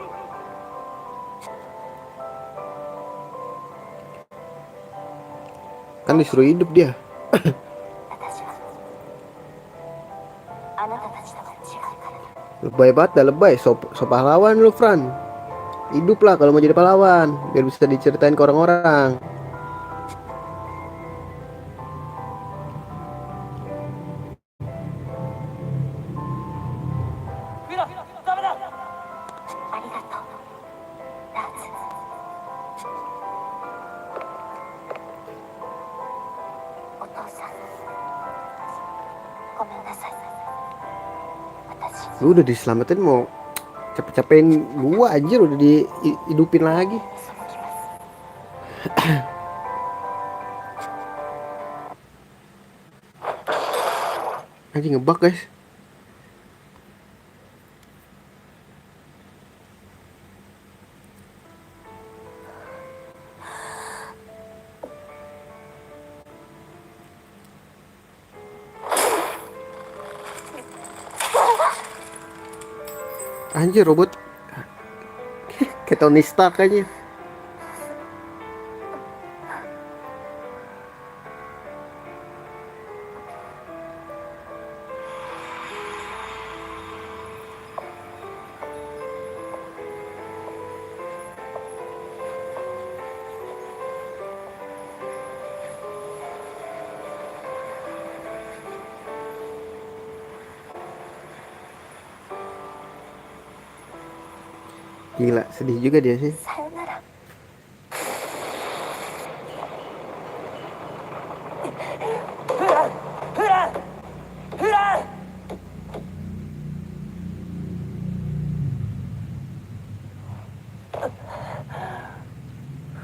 Kan disuruh hidup dia. 私はあなたたちとは違うから。 Lebay banget dah, lebay. So pahlawan lu, Fran. Hidup lah kalau mau jadi pahlawan. Biar bisa diceritain ke orang-orang. フィラ、ダメだ。ありがとう、ラーズ。お父さん、ごめんなさい。私、 Lu udah diselamatin mau capek-capekin gua anjir, udah dihidupin lagi. 背きます。 Anjing ngebug guys. Anjir robot kayak Tony Stark aja. Gila, sedih juga dia sih. さよなら。フラン、フラン、フラン。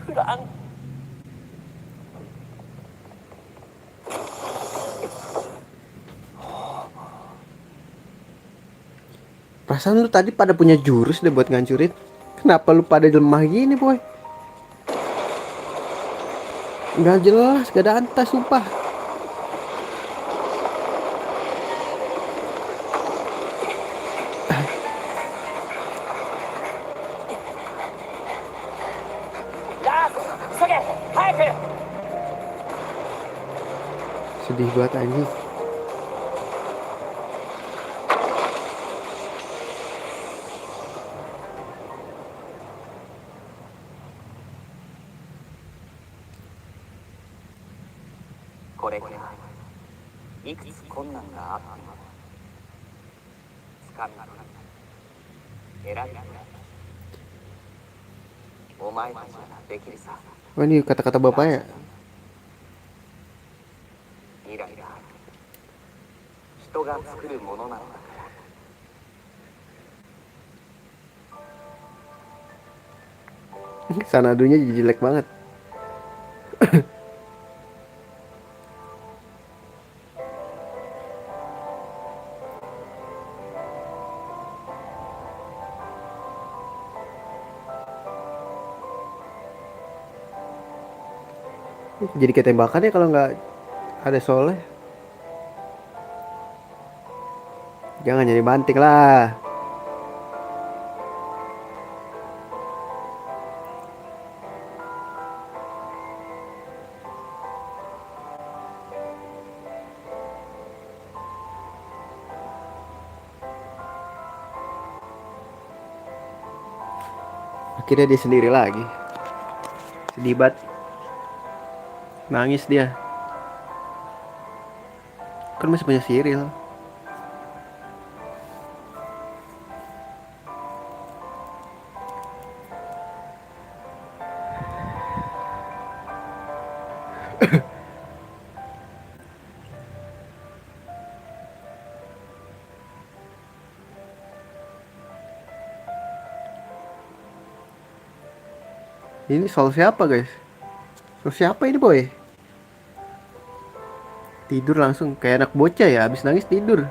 フラン。Perasaan lu tadi pada punya jurus deh buat ngancurin. Kenapa lu pada lemah gini, boy? Nggak jelas, gak ada antas, sumpah.ラス急げ早く Sedih banget anjing. これからいくつ困難があっても掴み取り選び取りお前たちならできるさ Oh, ini kata-kata bapaknya. 未来が人が作るものなのだから Sanadunya jelek banget. Jadi kayak tembakan ya kalau nggak ada soalnya. Jangan jadi banting lah. Akhirnya dia sendiri lagi. Sedih banget. Nangis dia. Kan masih punya Cyril. Ini soal siapa, guys? Soal siapa ini, boy? Tidur langsung kayak anak bocah ya, habis nangis tidur.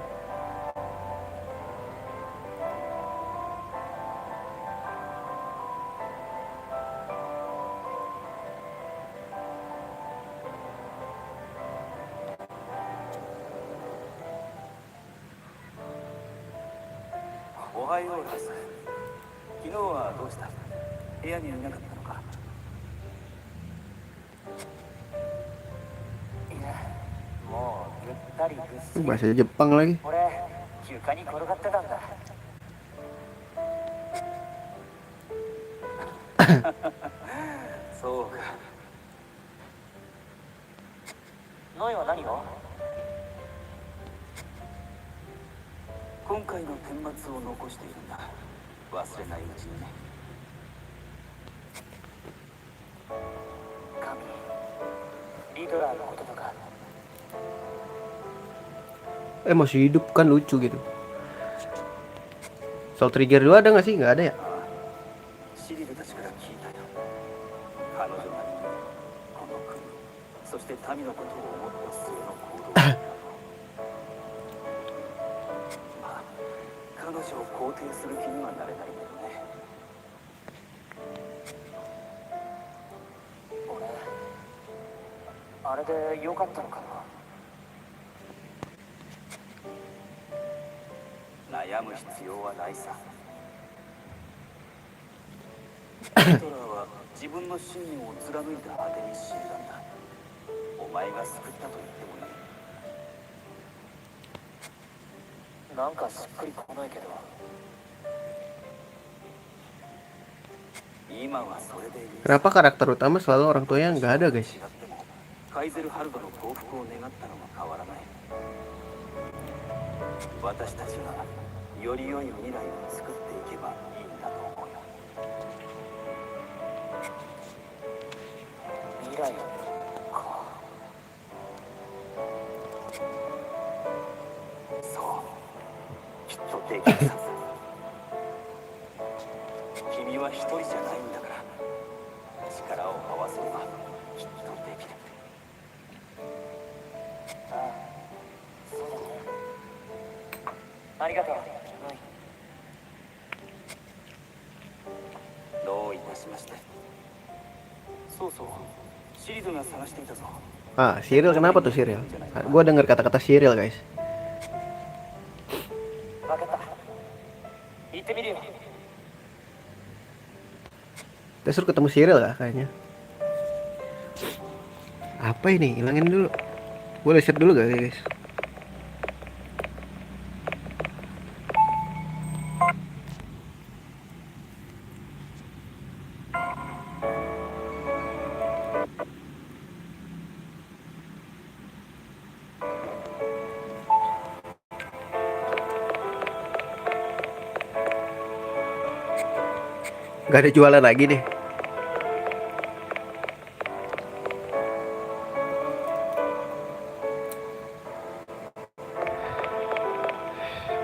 Ohayouラス昨日はどうした部屋にいなかったのかいやもうぐったりぐっすり Bahasa Jepang lagi. 俺床に転がってたんだそうかノイは何を今回の顛末を残しているんだ忘れないうちにね神リドラーのこととか Masih hidup kan lucu gitu. Soal trigger dulu ada nggak sih? Nggak ada ya? シリルたちから聞いたよ彼女なりにこの国そして民のことを思った末の行動まあ彼女を肯定する気にはなれないけどね俺あれで良かったのかな悩む必要はないさヒトラーは自分の信念を貫いた果てに死んだんだお前が救ったと言ってもいいなんかしっくりこないけど今はそれでいい Kenapa karakter utama selalu orang tuanya nggak ada, guys? カイゼル・ハルドの幸福を願ったのは変わらない私たちがより良い未来を作っていけばいいんだと思うよ未来かそうきっとできるさ君は一人じゃないんだから力を合わせればきっとできるああそうだねありがとうして。そうそう、シリルが探していたぞ。 Ah, Cyril, kenapa tuh Cyril? Gue denger kata-kata Cyril, guys. 分かった、行ってみるよ。 Kita suruh ketemu Cyril lah kayaknya. Apa ini? Hilangin dulu. Boleh set dulu gak, guys? Gak ada jualan lagi nih.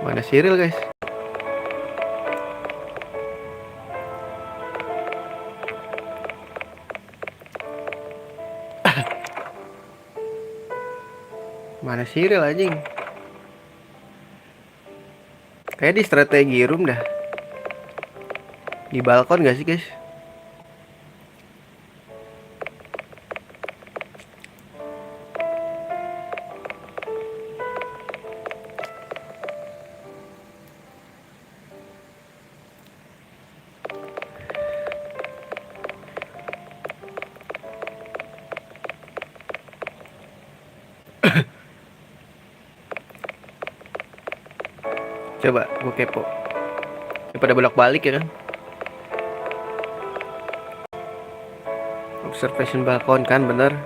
Mana Cyril, guys? Mana Cyril anjing? Kayak di strategi room dah. Di balkon gak sih, guys? Coba gue kepo. Daripada bolak-balik ya kan. Observation balkon kan bener.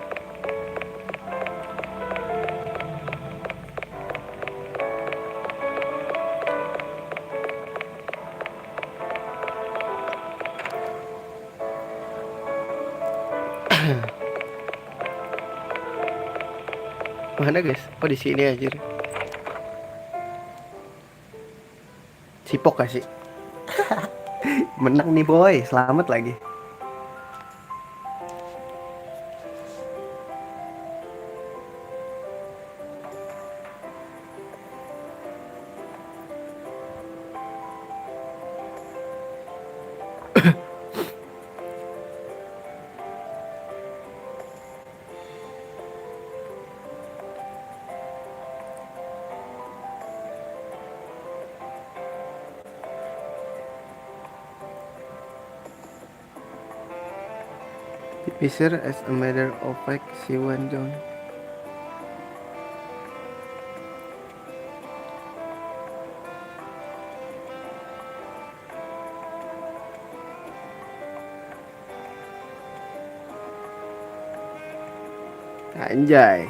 Mana, guys? Oh, di sini aja. Cipok gak sih? Menang nih boy, selamat lagi. Fisher, as a matter of fact, she went down. Anjay.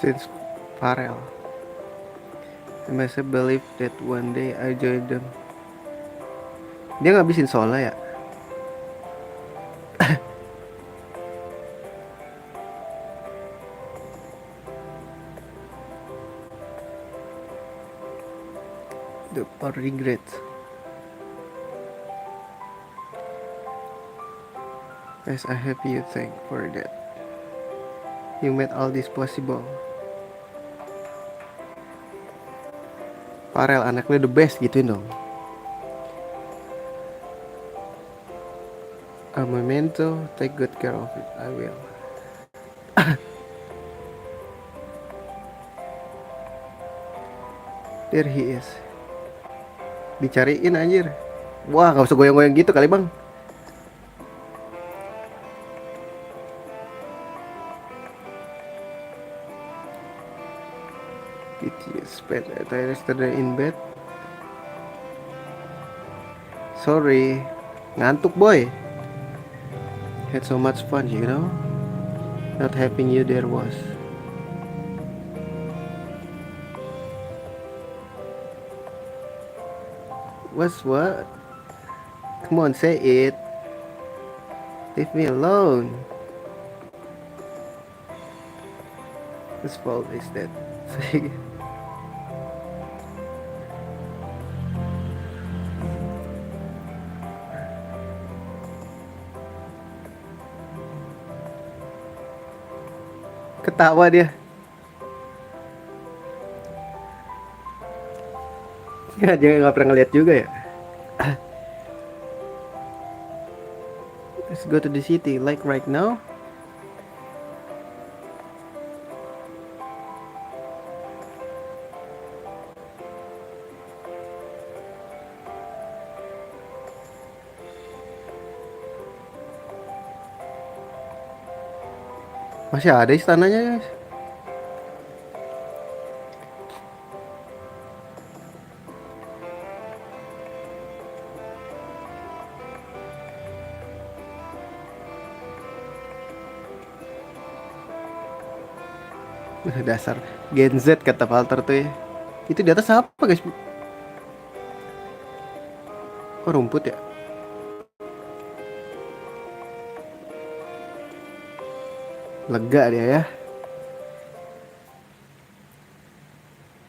Since Farrell, I must have believed that one day I joined them. Dia ngabisin Sola ya? The poor regrets. As I have you thank for that. You made all this possible. Farel, anak lu the best gituin dong. A memento, take good care of it. I will. There he is. Dicariin anjir. Wah, gak usah goyang-goyang gitu kali bang. Did you spend yesterday in bed? Sorry, ngantuk boy. Had so much fun, you know. Not having you there was. What? Come on, say it. Leave me alone. Whose fault is that? Ketawa dia. Dia nggak pernah ngeliat juga ya. Let's go to the city like right now. Masih ada istananya guys. Dasar Gen Z kata Walter tuh ya. Itu di atas apa guys? Oh rumput ya. Lega dia ya.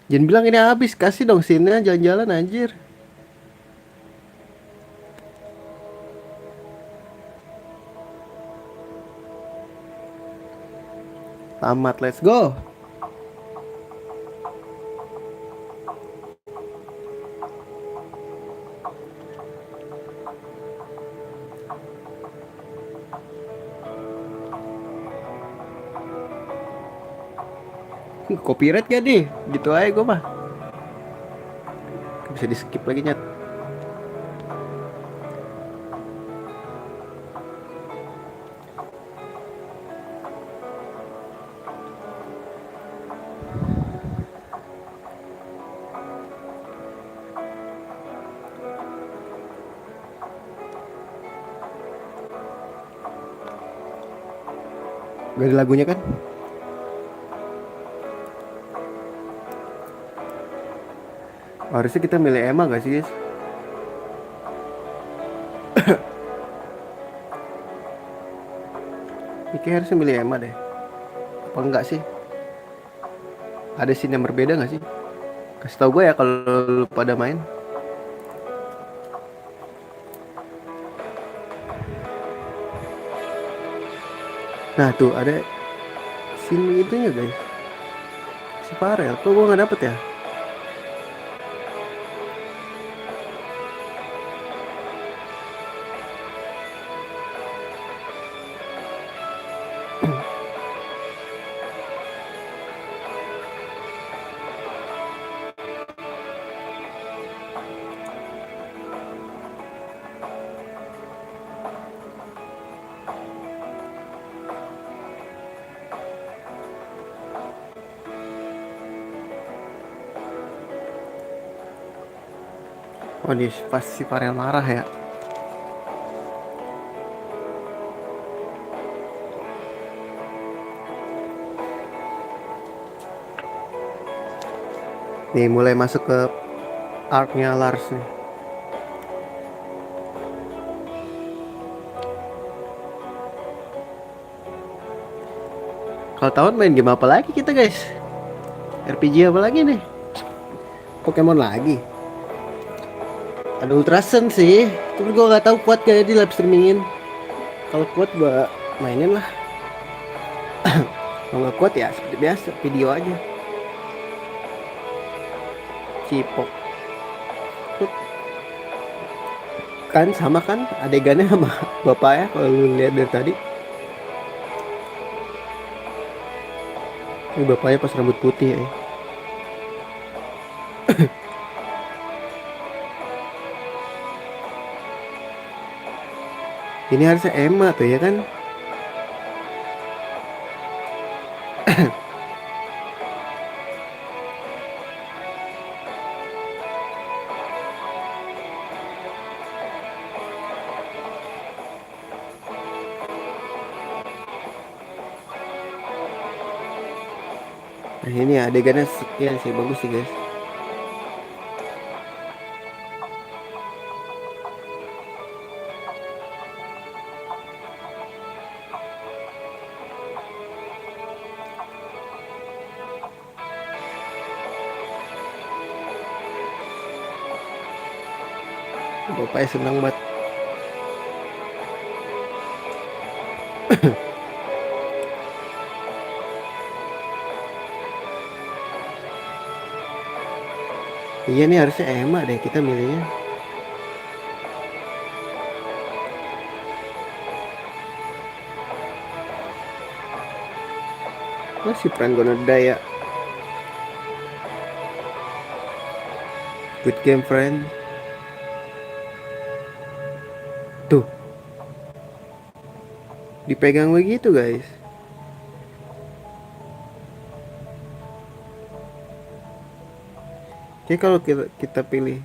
Jangan bilang ini habis, kasih dong scene-nya jalan-jalan anjir. Tamat, let's go. Copyright gak nih? Gitu aja gue mah. Bisa di skip lagi nyet. Gak ada lagunya kan? Harusnya kita milih Emma gak sih guys? Ini kayak harusnya milih Emma deh. Apa enggak sih? Ada scene yang berbeda gak sih? Kasih tau gue ya kalau lu pada main. Nah tuh ada scene itunya guys. Si Farel, kok gue gak dapet ya? Oh nih pas si Farel marah ya. Nih mulai masuk ke arc-nya Lars nih. Kalau tahun main game apa lagi kita guys? RPG apa lagi nih? Pokemon lagi. Ada Ultra Sun sih, tapi gue nggak tahu kuat gak ya di live streamingin. Kalau kuat gue mainin lah. Kalau nggak kuat ya seperti biasa video aja. Cipok. Kan sama kan adegannya sama bapaknya kalau lu lihat dari tadi. Ini bapaknya pas rambut putih ya. Ini harusnya Emma tuh ya kan. Nah ini adegannya sekian sih, bagus sih guys. Bapaknya senang banget. Iya nih harusnya Emma deh kita milihnya. Masih Friend Gonna Die ya. Good game friend. Tuh, dipegang begitu guys. Oke kalau kita pilih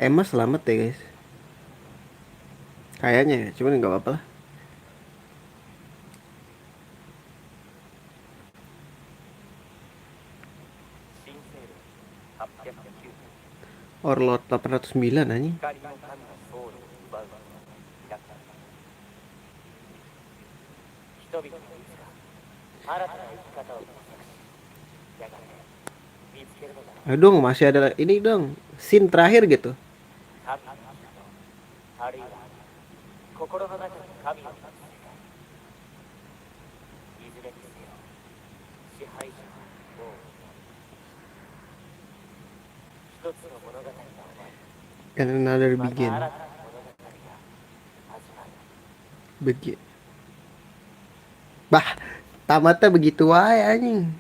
Emma selamat ya guys. Kayaknya ya, cuman nggak apa-apa lah. Orlot 809 anjing. 光の神のソウルを奪うのを開かない人々のいつか新たな生き方を模索しやがて見つけるのだろう Aduh dong masih ada ini dong. Scene terakhir gitu. 神の生き方あるいは心の中に神を持つ世界いずれにせよ支配者はもう一つの物語が終わり And another また begin. 新たな物語が始まる Begin. Bah, tamatnya begitu wae anjing.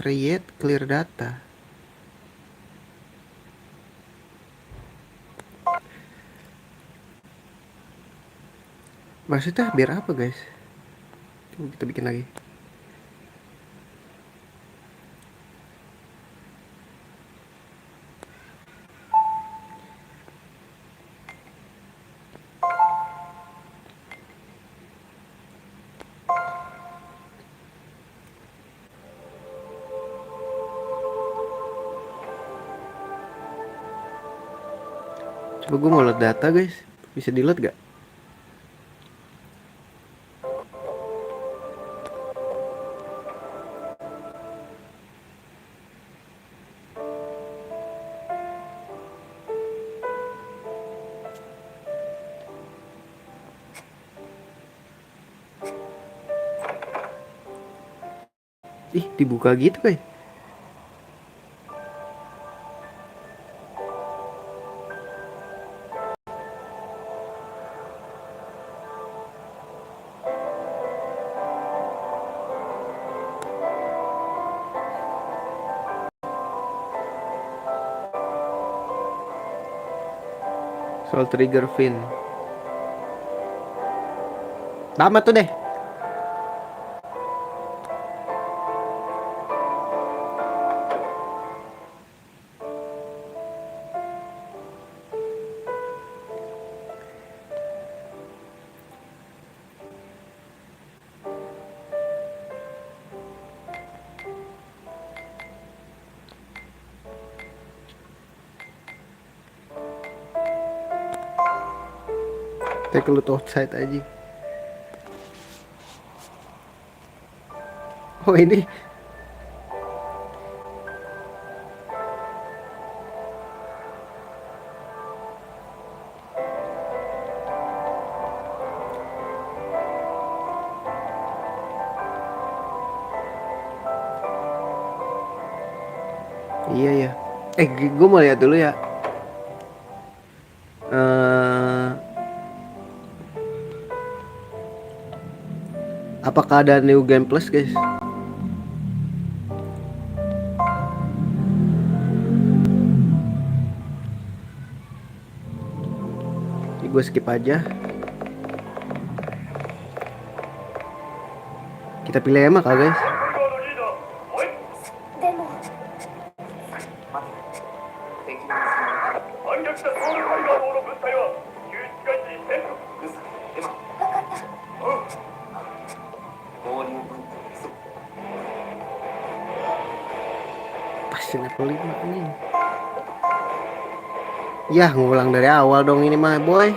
Create clear data. Maksudnya biar apa guys? Coba kita bikin lagi. Coba gue mau load data guys. Bisa di load gak? Ih, dibuka gitu guys. Soal trigger fin. Tamat tuh deh. Take a look outside aja. Oh ini. Iya ya. Gue mau lihat dulu ya. Apakah ada new game plus guys? Ini gue skip aja. Kita pilih emak kah guys? でも反逆したソウルカリバー号の物体は救出開始してエマ合流ポイントです Pasti level 5 anjing. Yah, ngulang dari awal dong ini mah boy.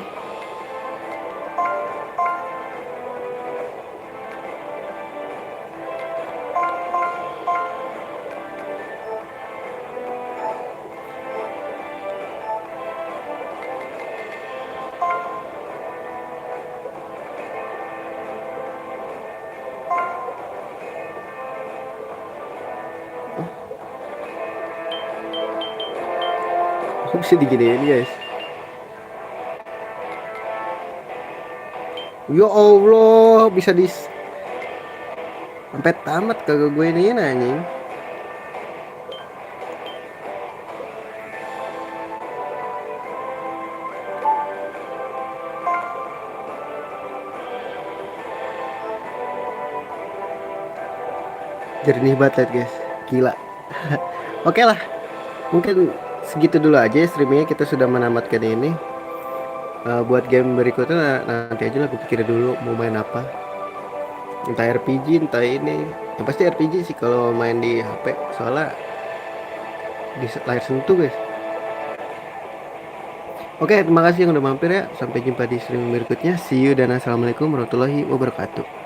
Bisa diginiin guys. Ya Allah, bisa sampai tamat kagak gue ini anjing. Jernih banget guys, gila. Oke lah, mungkin segitu dulu aja streamingnya, kita sudah menamatkan ini. Buat game berikutnya nanti aja lah, gue pikir dulu mau main apa, entah RPG entah ini. Yang pasti RPG sih kalau main di HP, soalnya di layar sentuh guys. Oke, terima kasih yang udah mampir ya. Sampai jumpa di streaming berikutnya. See you dan assalamualaikum warahmatullahi wabarakatuh.